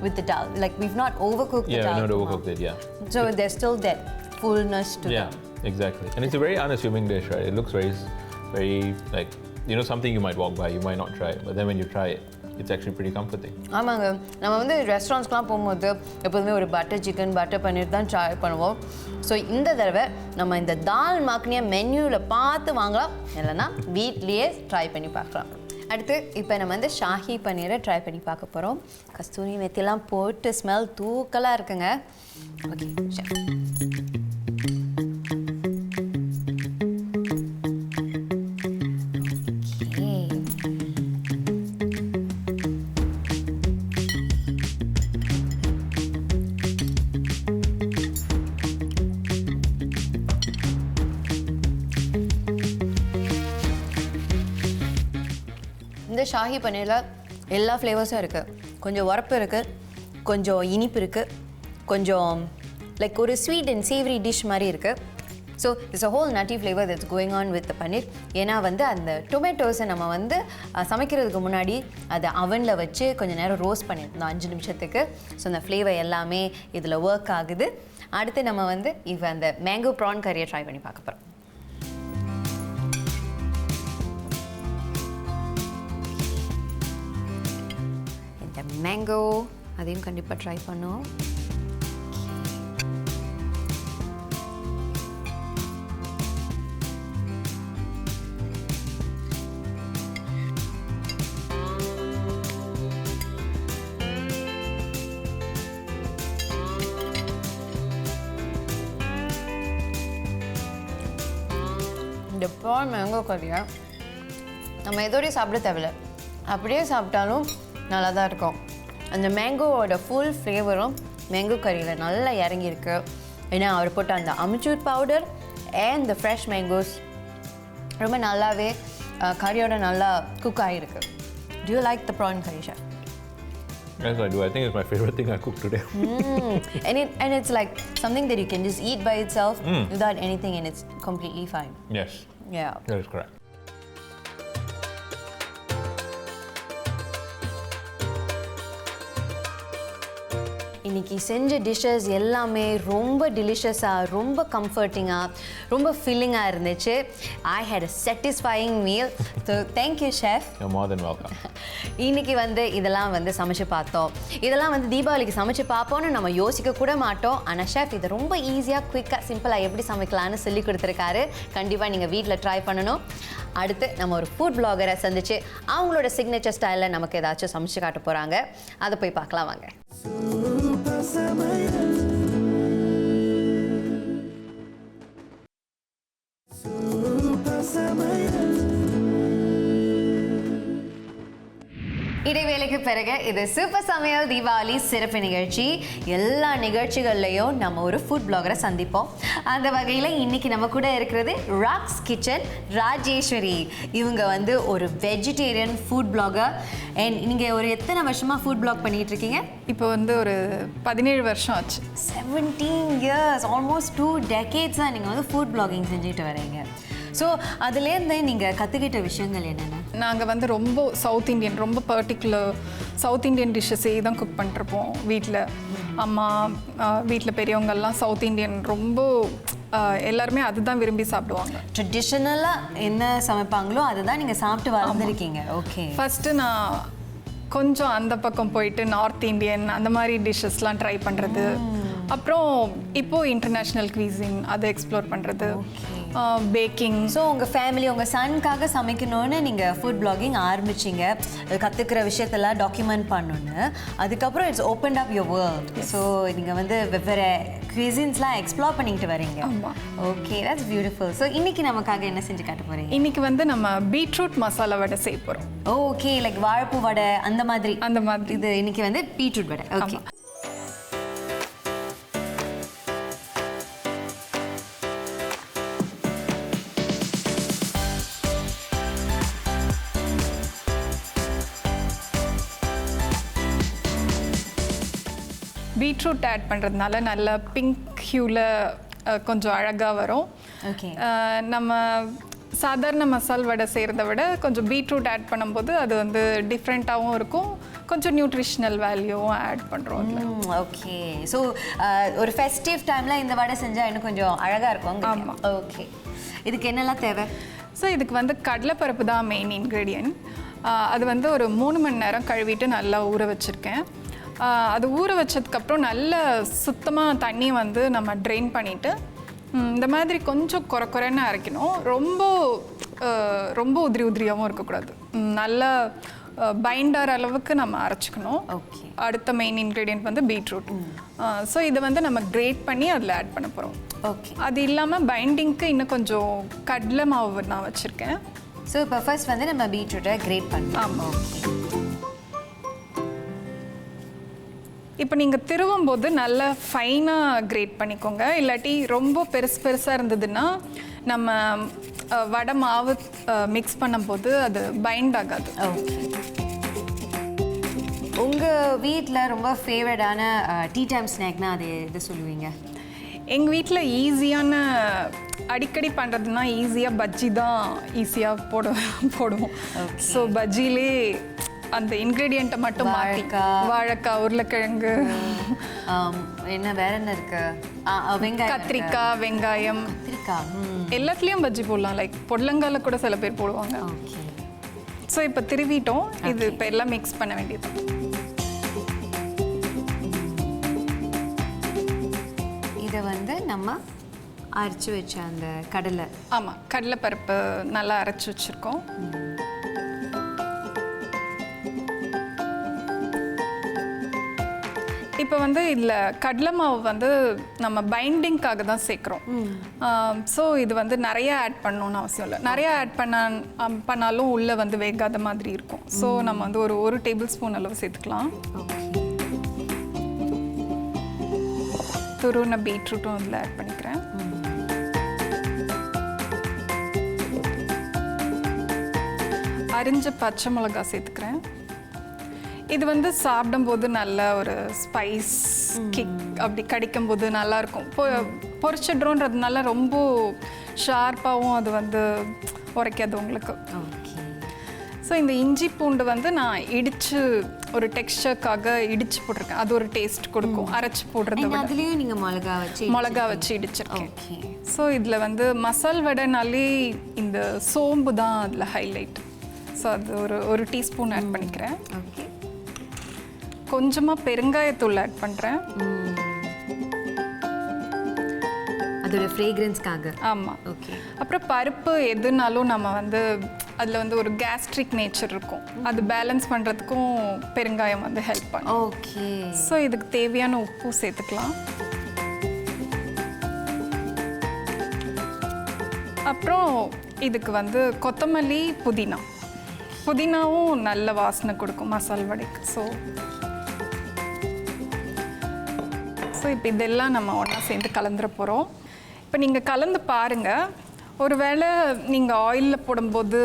[SPEAKER 1] with the dal. Like we've not overcooked the dal.
[SPEAKER 2] Yeah, we've not overcooked it, yeah.
[SPEAKER 1] So there's still that fullness to it.
[SPEAKER 2] Yeah, exactly. And it's a very unassuming dish, right? It looks very like, you know, something you might walk by, you might not try it. But then when you try it, it's actually pretty comforting.
[SPEAKER 1] ஆமாங்க, நம்ம வந்து ரெஸ்டாரண்ட்ஸ்க்குலாம் போகும்போது எப்போதுமே ஒரு butter chicken butter பன்னீர் தான் try பண்ணுவோம். So இந்த தடவை நம்ம இந்த தால் மக்னியை மெனுவில் பார்த்து வாங்கலாம், இல்லைன்னா வீட்லேயே ட்ரை பண்ணி பார்க்கலாம். அடுத்து இப்போ நம்ம வந்து ஷாஹி பன்னீரை ட்ரை பண்ணி பார்க்க போகிறோம். கஸ்தூரி மெத்திலாம் போட்டு ஸ்மெல் தூக்கலாக இருக்குங்க. ஓகே, இந்த ஷாஹி பன்னீரில் எல்லா ஃப்ளேவர்ஸும் இருக்குது. கொஞ்சம் உரப்பு இருக்குது, கொஞ்சம் இனிப்பு இருக்குது, கொஞ்சம் லைக் ஒரு ஸ்வீட் அண்ட் சேவரி டிஷ் மாதிரி இருக்குது. So it's a whole nutty flavour that's going on with paneer. ஏன்னா வந்து அந்த டொமேட்டோஸை நம்ம வந்து சமைக்கிறதுக்கு முன்னாடி அதை அவனில் வச்சு கொஞ்சம் நேரம் ரோஸ்ட் பண்ணியிருந்தோம் 5 நிமிஷத்துக்கு. ஸோ அந்த ஃப்ளேவர் எல்லாமே இதில் ஒர்க் ஆகுது. அடுத்து நம்ம வந்து இப்போ அந்த மேங்கோ ப்ரான் கறியை ட்ரை பண்ணி பார்க்க போகிறோம். மேங்கோ அதையும் கண்டிப்பாக ட்ரை பண்ணுவோம். இந்த ப்ரான் மேங்கோ கறியை நம்ம எதோடையும் சாப்பிட தேவையில்லை, அப்படியே சாப்பிட்டாலும் நல்லா தான் இருக்கும். அந்த மேங்கோவோட ஃபுல் ஃப்ளேவரும் மேங்கோ கறியில் நல்லா இறங்கியிருக்கு. ஏன்னா அவர் போட்ட அந்த amchur powder and the fresh mangoes ரொம்ப நல்லாவே கறியோட நல்லா குக் ஆகிருக்கு. Do you like the prawn curry, chef?
[SPEAKER 2] Yes, I do. I think it's my favorite thing I cooked today.
[SPEAKER 1] And it's like something that you can just eat by itself without anything, and it's completely fine.
[SPEAKER 2] Yes.
[SPEAKER 1] Yeah.
[SPEAKER 2] That is correct.
[SPEAKER 1] இன்றைக்கி செஞ்ச dishes எல்லாமே ரொம்ப டெலிஷியஸாக, ரொம்ப கம்ஃபர்டிங்காக, ரொம்ப ஃபில்லிங்காக இருந்துச்சு. I had a satisfying meal. So thank you chef.
[SPEAKER 2] You're more than welcome.
[SPEAKER 1] இன்றைக்கி வந்து இதெல்லாம் வந்து சமைச்சு பார்த்தோம். இதெல்லாம் வந்து தீபாவளிக்கு சமைச்சு பார்ப்போன்னு நம்ம யோசிக்க கூட மாட்டோம். ஆனால் ஷெஃப் இதை ரொம்ப ஈஸியாக குயிக்காக சிம்பிளாக எப்படி சமைக்கலான்னு சொல்லி கொடுத்துருக்காரு. கண்டிப்பாக நீங்கள் வீட்டில் ட்ரை பண்ணணும். அடுத்து நம்ம ஒரு ஃபுட் பிளாகரை சந்திச்சு அவங்களோட சிக்னேச்சர் ஸ்டைலில் நமக்கு ஏதாச்சும் சமைச்சு காட்ட போகிறாங்க. அதை போய் பார்க்கலாம் வாங்க. Super Samayal. Super Samayal. இடைவேளைக்கு பிறகு இது சூப்பர் சமையல் தீபாவளி சிறப்பு நிகழ்ச்சி. எல்லா நிகழ்ச்சிகள்லையும் நம்ம ஒரு ஃபுட் பிளாகரை சந்திப்போம். அந்த வகையில் இன்னைக்கு நம்ம கூட இருக்கிறது ராக்ஸ் கிச்சன் ராஜேஸ்வரி. இவங்க வந்து ஒரு வெஜிடேரியன் ஃபுட் பிளாகர். அண்ட் நீங்கள் ஒரு எத்தனை வருஷமாக ஃபுட் பிளாக் பண்ணிகிட்டு இருக்கீங்க?
[SPEAKER 3] இப்போ வந்து ஒரு 17 வருஷம் ஆச்சு.
[SPEAKER 1] 17 years, ஆல்மோஸ்ட் 2 decades தான் நீங்கள் வந்து ஃபுட் பிளாகிங் செஞ்சுட்டு வரீங்க. ஸோ அதுலேருந்து நீங்கள் கற்றுக்கிட்ட விஷயங்கள் என்னென்ன?
[SPEAKER 3] நாங்கள் வந்து ரொம்ப சவுத் இண்டியன், ரொம்ப பர்டிகுலர் சவுத் இண்டியன் டிஷ்ஷஸே தான் குக் பண்ணிருப்போம் வீட்டில். அம்மா வீட்டில் பெரியவங்கெல்லாம் சவுத் இண்டியன் ரொம்ப எல்லாருமே அதுதான் விரும்பி சாப்பிடுவாங்க.
[SPEAKER 1] ட்ரெடிஷ்னலாக என்ன சமைப்பாங்களோ அதுதான் நீங்கள் சாப்பிட்டு வளர்ந்துருக்கீங்க. ஓகே.
[SPEAKER 3] ஃபஸ்ட்டு நான் கொஞ்சம் அந்த பக்கம் போயிட்டு நார்த் இண்டியன் அந்த மாதிரி டிஷ்ஷஸ்லாம் ட்ரை பண்ணுறது. அப்புறம் இப்போது இன்டர்நேஷ்னல் குவீசின் அதை எக்ஸ்ப்ளோர் பண்ணுறது, பேக்கிங்.
[SPEAKER 1] ஸோ உங்கள் ஃபேமிலி உங்கள் சனுக்காக சமைக்கணும்னு நீங்கள் ஃபுட் பிளாகிங் ஆரம்பிச்சிங்க, கற்றுக்கிற விஷயத்தெல்லாம் டாக்குமெண்ட் பண்ணணுன்னு. அதுக்கப்புறம் it's open up your world. So நீங்கள் வந்து வெவ்வேறு குவிசின்ஸ்லாம் எக்ஸ்ப்ளோர் பண்ணிட்டு வரீங்க. Okay, that's beautiful. ஸோ இன்றைக்கி நமக்காக என்ன செஞ்சு காட்ட போகிறீங்க?
[SPEAKER 3] இன்றைக்கி வந்து நம்ம பீட்ரூட் மசாலா வடை செய்ய போகிறோம்.
[SPEAKER 1] ஓகே, லைக் வாழைப்பூ வடை அந்த மாதிரி. இது இன்றைக்கி வந்து பீட்ரூட் வடை. ஓகே.
[SPEAKER 3] பீட்ரூட் ஆட் பண்ணுறதுனால நல்ல பிங்க் ஹியூவில் கொஞ்சம் அழகாக வரும்.
[SPEAKER 1] ஓகே.
[SPEAKER 3] நம்ம சாதாரண மசால் வடை செய்கிறத விட கொஞ்சம் பீட்ரூட் ஆட் பண்ணும்போது அது வந்து டிஃப்ரெண்ட்டாகவும் இருக்கும், கொஞ்சம் நியூட்ரிஷனல் வேல்யூவும் ஆட் பண்ணுறோம்.
[SPEAKER 1] ஓகே. ஸோ ஒரு ஃபெஸ்டிவ் டைமில் இந்த வடை செஞ்சால் இன்னும் கொஞ்சம் அழகாக இருக்கும்.
[SPEAKER 3] ஆமாம்.
[SPEAKER 1] ஓகே. இதுக்கு என்னெல்லாம் தேவை?
[SPEAKER 3] ஸோ இதுக்கு வந்து கடலைப்பருப்பு தான் மெயின் இன்க்ரீடியன்ட். அது வந்து ஒரு 3 மணி நேரம் கழுவிட்டு நல்லா ஊற வச்சுருக்கேன். அது ஊற வச்சதுக்கப்புறம் நல்ல சுத்தமாக தண்ணியை வந்து நம்ம ட்ரெயின் பண்ணிவிட்டு இந்த மாதிரி கொஞ்சம் குறைன்னு அரைக்கணும். ரொம்ப உதிரியாகவும் இருக்கக்கூடாது. நல்லா பைண்டர் அளவுக்கு நம்ம அரைச்சிக்கணும்.
[SPEAKER 1] ஓகே.
[SPEAKER 3] அடுத்த மெயின் இன்க்ரீடியன்ட் வந்து பீட்ரூட். ஸோ இதை வந்து நம்ம கிரேட் பண்ணி அதில் ஆட் பண்ண போகிறோம்.
[SPEAKER 1] ஓகே.
[SPEAKER 3] அது இல்லாமல் பைண்டிங்க்கு இன்னும் கொஞ்சம் கடலை மாவு நான் வச்சுருக்கேன்.
[SPEAKER 1] ஸோ இப்போ ஃபர்ஸ்ட் வந்து நம்ம பீட்ரூட்டை கிரேட் பண்ணலாம்.
[SPEAKER 3] ஆமாம். இப்போ நீங்கள் திருவும் போது நல்லா ஃபைனாக கிரேட் பண்ணிக்கோங்க. இல்லாட்டி ரொம்ப பெருசாக இருந்ததுன்னா நம்ம வடை மாவு மிக்ஸ் பண்ணும்போது அது பைண்ட் ஆகாது.
[SPEAKER 1] ஓகே. உங்கள் வீட்டில் ரொம்ப ஃபேவரட்டான டீ டைம் ஸ்நாக்னா அது எது சொல்லுவீங்க?
[SPEAKER 3] எங்கள் வீட்டில் ஈஸியான அடிக்கடி பண்ணுறதுனா ஈஸியாக பஜ்ஜி தான் ஈஸியாக போடுவோம். ஸோ பஜ்ஜிலே அந்த இன்க்ரீடியண்ட்டை மட்டும் மாற்றி வாழைக்காய், உருளைக்கிழங்கு,
[SPEAKER 1] என்ன வேற என்ன இருக்கு, வெங்காயம்,
[SPEAKER 3] கத்திரிக்காய், வெங்காயம், எல்லாத்துலேயும் பஜ்ஜி போடலாம். லைக் பொடலங்கால கூட சில பேர் போடுவாங்க. ஸோ இப்போ திருவிட்டோம். இது இப்போ எல்லாம் மிக்ஸ் பண்ண வேண்டியது.
[SPEAKER 1] இதை வந்து நம்ம அரைச்சி வச்ச அந்த கடலை,
[SPEAKER 3] ஆமாம், கடலை பருப்பு நல்லா அரைச்சி வச்சுருக்கோம். இப்போ வந்து இதில் கடலை மாவு வந்து நம்ம பைண்டிங்காக தான் சேர்க்குறோம். ஸோ இது வந்து நிறைய ஆட் பண்ணணும்னு அவசியம் இல்லை. நிறைய ஆட் பண்ணாலும் உள்ளே வந்து வேகாத மாதிரி இருக்கும். ஸோ நம்ம வந்து ஒரு டேபிள் ஸ்பூன் அளவு சேர்த்துக்கலாம். துருவின பீட்ரூட்டும் அதில் ஆட் பண்ணிக்கிறேன். அரிஞ்ச பச்சை மிளகாய் சேர்த்துக்கிறேன். இது வந்து சாப்பிடும்போது நல்ல ஒரு ஸ்பைஸ் கிக் அப்படி கிடைக்கும்போது நல்லாயிருக்கும். பொரிச்சிட்றோன்றதுனால ரொம்ப ஷார்ப்பாகவும் அது வந்து உரைக்காது உங்களுக்கு. ஸோ இந்த இஞ்சி பூண்டு வந்து நான் இடித்து ஒரு டெக்ஸ்சருக்காக இடித்து போட்டிருக்கேன். அது ஒரு டேஸ்ட் கொடுக்கும் அரைச்சி போடுறது.
[SPEAKER 1] அதுலேயும் நீங்கள் மிளகா வச்சு
[SPEAKER 3] இடிச்சிருக்கேன். ஸோ இதில் வந்து மசால் வடைனாலே இந்த சோம்பு தான் அதில் ஹைலைட். ஸோ அது ஒரு டீஸ்பூன் ஆட் பண்ணிக்கிறேன். கொஞ்சமாக பெருங்காயத்தூள் ஆட் பண்ணுறேன்.
[SPEAKER 1] அதோட ஃப்ரேக்ரன்ஸ்க்காக.
[SPEAKER 3] ஆமாம். ஓகே. அப்புறம் பருப்பு எதுனாலும் நம்ம வந்து அதில் வந்து ஒரு கேஸ்ட்ரிக் நேச்சர் இருக்கும். அது பேலன்ஸ் பண்ணுறதுக்கும் பெருங்காயம் வந்து ஹெல்ப் பண்ணும்.
[SPEAKER 1] ஓகே.
[SPEAKER 3] ஸோ இதுக்கு தேவையான உப்பு சேர்த்துக்கலாம். அப்புறம் இதுக்கு வந்து கொத்தமல்லி, புதினாவும் நல்ல வாசனை கொடுக்கும் மசால் வடைக்கு. ஸோ இப்போ இதெல்லாம் நம்ம ஒன்றா சேர்ந்து கலந்துட போகிறோம். இப்போ நீங்கள் கலந்து பாருங்கள். ஒருவேளை நீங்கள் ஆயிலில் போடும்போது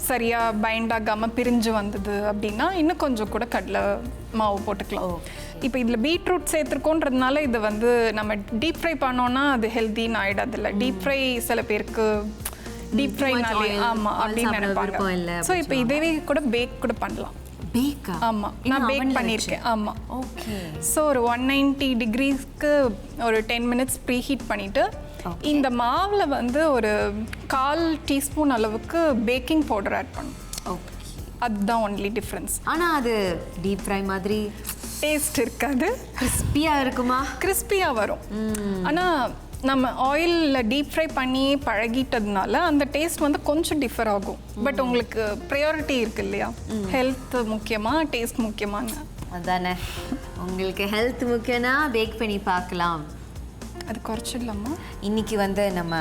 [SPEAKER 3] சரியாக பைண்ட் ஆகாமல் பிரிஞ்சு வந்தது அப்படின்னா இன்னும் கொஞ்சம் கூட கடலை மாவு போட்டுக்கலாம். இப்போ இதில் பீட்ரூட் சேர்த்துருக்கோன்றதுனால இதை வந்து நம்ம டீப் ஃப்ரை பண்ணோன்னா அது ஹெல்த்தின்னு ஆகிடாதில்ல. டீப் ஃப்ரை சில பேருக்கு டீப் ஃப்ரைனாலே ஆமாம் அப்படின்னு நினைப்பாங்க. ஸோ இப்போ இதே கூட பேக் கூட பண்ணலாம். ஆமாம், நான் பேக் பண்ணியிருக்கேன். ஆமாம்.
[SPEAKER 1] ஓகே.
[SPEAKER 3] ஸோ ஒரு 190 டிகிரிஸ்க்கு ஒரு 10 மினிட்ஸ் ப்ரீ ஹீட் பண்ணிவிட்டு இந்த மாவில் வந்து ஒரு 1/4 டீஸ்பூன் அளவுக்கு பேக்கிங் பவுடர் ஆட் பண்ணும்.
[SPEAKER 1] ஓகே.
[SPEAKER 3] அதுதான் ஒன்லி டிஃப்ரென்ஸ்.
[SPEAKER 1] ஆனால் அது டீப் ஃப்ரை மாதிரி
[SPEAKER 3] டேஸ்ட் இருக்காது.
[SPEAKER 1] கிறிஸ்பியாக இருக்குமா?
[SPEAKER 3] கிறிஸ்பியாக வரும். ஆனால் நம்ம ஆயிலில் டீப் ஃப்ரை பண்ணி பழகிட்டதுனால அந்த டேஸ்ட் வந்து கொஞ்சம் டிஃபர் ஆகும். பட் உங்களுக்கு ப்ரையாரிட்டி இருக்கு இல்லையா, ஹெல்த் முக்கியமாக டேஸ்ட் முக்கியமாங்க.
[SPEAKER 1] அதானே, உங்களுக்கு ஹெல்த் முக்கியம்னா பேக் பண்ணி பார்க்கலாம்.
[SPEAKER 3] அது குறைச்சிடலாமா?
[SPEAKER 1] இன்னைக்கு வந்து நம்ம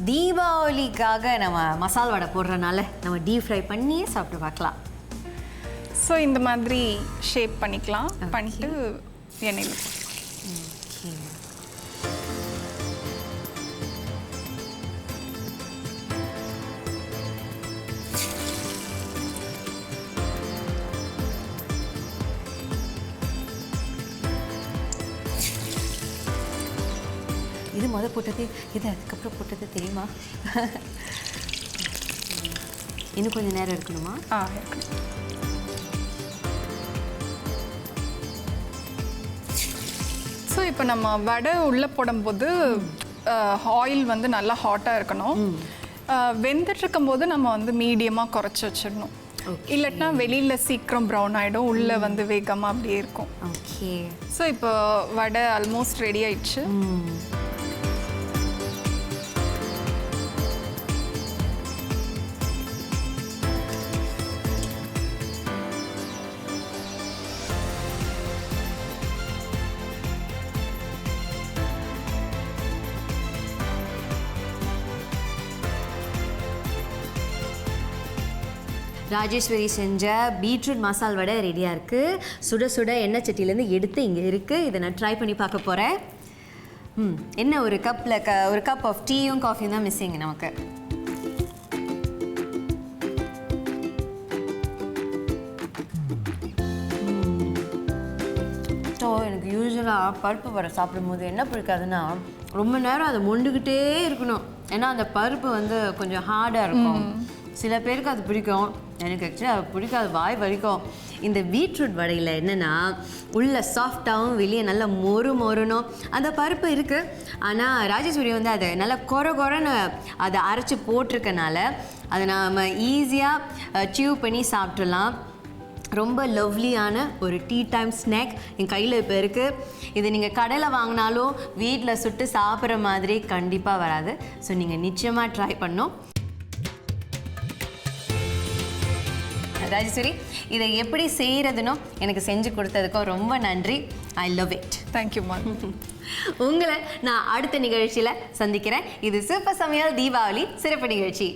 [SPEAKER 1] தீபாவளிக்காக நம்ம மசால் வடை போடுறதுனால நம்ம டீப் ஃப்ரை பண்ணி சாப்பிட்டு பார்க்கலாம்.
[SPEAKER 3] ஸோ இந்த மாதிரி ஷேப் பண்ணிக்கலாம். பண்ணிட்டு எண்ணெயில்
[SPEAKER 1] முதல் போட்டது இது, அதுக்கப்புறம் போட்டது தெரியுமா? இன்னும் கொஞ்சம் நேரம் இருக்கணுமா?
[SPEAKER 3] இருக்கணும். ஸோ இப்போ நம்ம வடை உள்ளே போடும்போது ஆயில் வந்து நல்லா ஹாட்டாக இருக்கணும். வெந்துட்டு இருக்கும்போது நம்ம வந்து மீடியமாக குறைச்சி வச்சிடணும். இல்லைன்னா வெளியில் சீக்கிரம் ப்ரௌன் ஆகிடும், உள்ளே வந்து வேகாமல் அப்படியே இருக்கும்.
[SPEAKER 1] ஓகே.
[SPEAKER 3] ஸோ இப்போ வடை ஆல்மோஸ்ட் ரெடி ஆயிடுச்சு.
[SPEAKER 1] ராஜேஸ்வரி செஞ்ச பீட்ரூட் மசால் வடை ரெடியாக இருக்குது. சுட சுட எண்ணெய் சட்டியிலேருந்து எடுத்து இங்கே இருக்குது. இதை நான் ட்ரை பண்ணி பார்க்க போகிறேன். என்ன ஒரு கப்பில் ஒரு கப் ஆஃப் டீயும் காஃபியும் தான் மிஸ்ஸிங் நமக்கு. ஸோ எனக்கு யூஸ்வலாக பருப்பு வடை சாப்பிடும்போது என்ன பிடிக்காதுன்னா ரொம்ப நேரம் அதை மொண்டுக்கிட்டே இருக்கணும். ஏன்னா அந்த பருப்பு வந்து கொஞ்சம் ஹார்டாக இருக்கும். சில பேருக்கு அது பிடிக்கும், எனக்கு ஆக்சுவலி அது பிடிக்காது, வாய் வலிக்கும். இந்த பீட்ரூட் வடையில் என்னென்னா உள்ள சாஃப்டாகவும் வெளியே நல்லா மொறுணும். அந்த பருப்பு இருக்குது, ஆனால் ராஜேஸ்வரி வந்து அதை நல்லா கொரன்னு அதை அரைச்சி போட்டிருக்கனால அதை நாம் ஈஸியாக சியூ பண்ணி சாப்பிட்றலாம். ரொம்ப லவ்லியான ஒரு டீ டைம் ஸ்நாக் என் கையில் இப்போ இருக்குது. இதை நீங்கள் கடையில் வாங்கினாலும் வீட்டில் சுட்டு சாப்பிட்ற மாதிரி கண்டிப்பாக வராது. ஸோ நீங்கள் நிச்சயமாக ட்ரை பண்ணணும். ராஜேஸ்வரி, இதை எப்படி செய்கிறதுனோ எனக்கு செஞ்சு கொடுத்ததுக்கும் ரொம்ப நன்றி. I love it.
[SPEAKER 3] தேங்க்யூம்மா.
[SPEAKER 1] உங்களை நான் அடுத்த நிகழ்ச்சியில் சந்திக்கிறேன். இது சூப்பர் சமையல் தீபாவளி சிறப்பு நிகழ்ச்சி.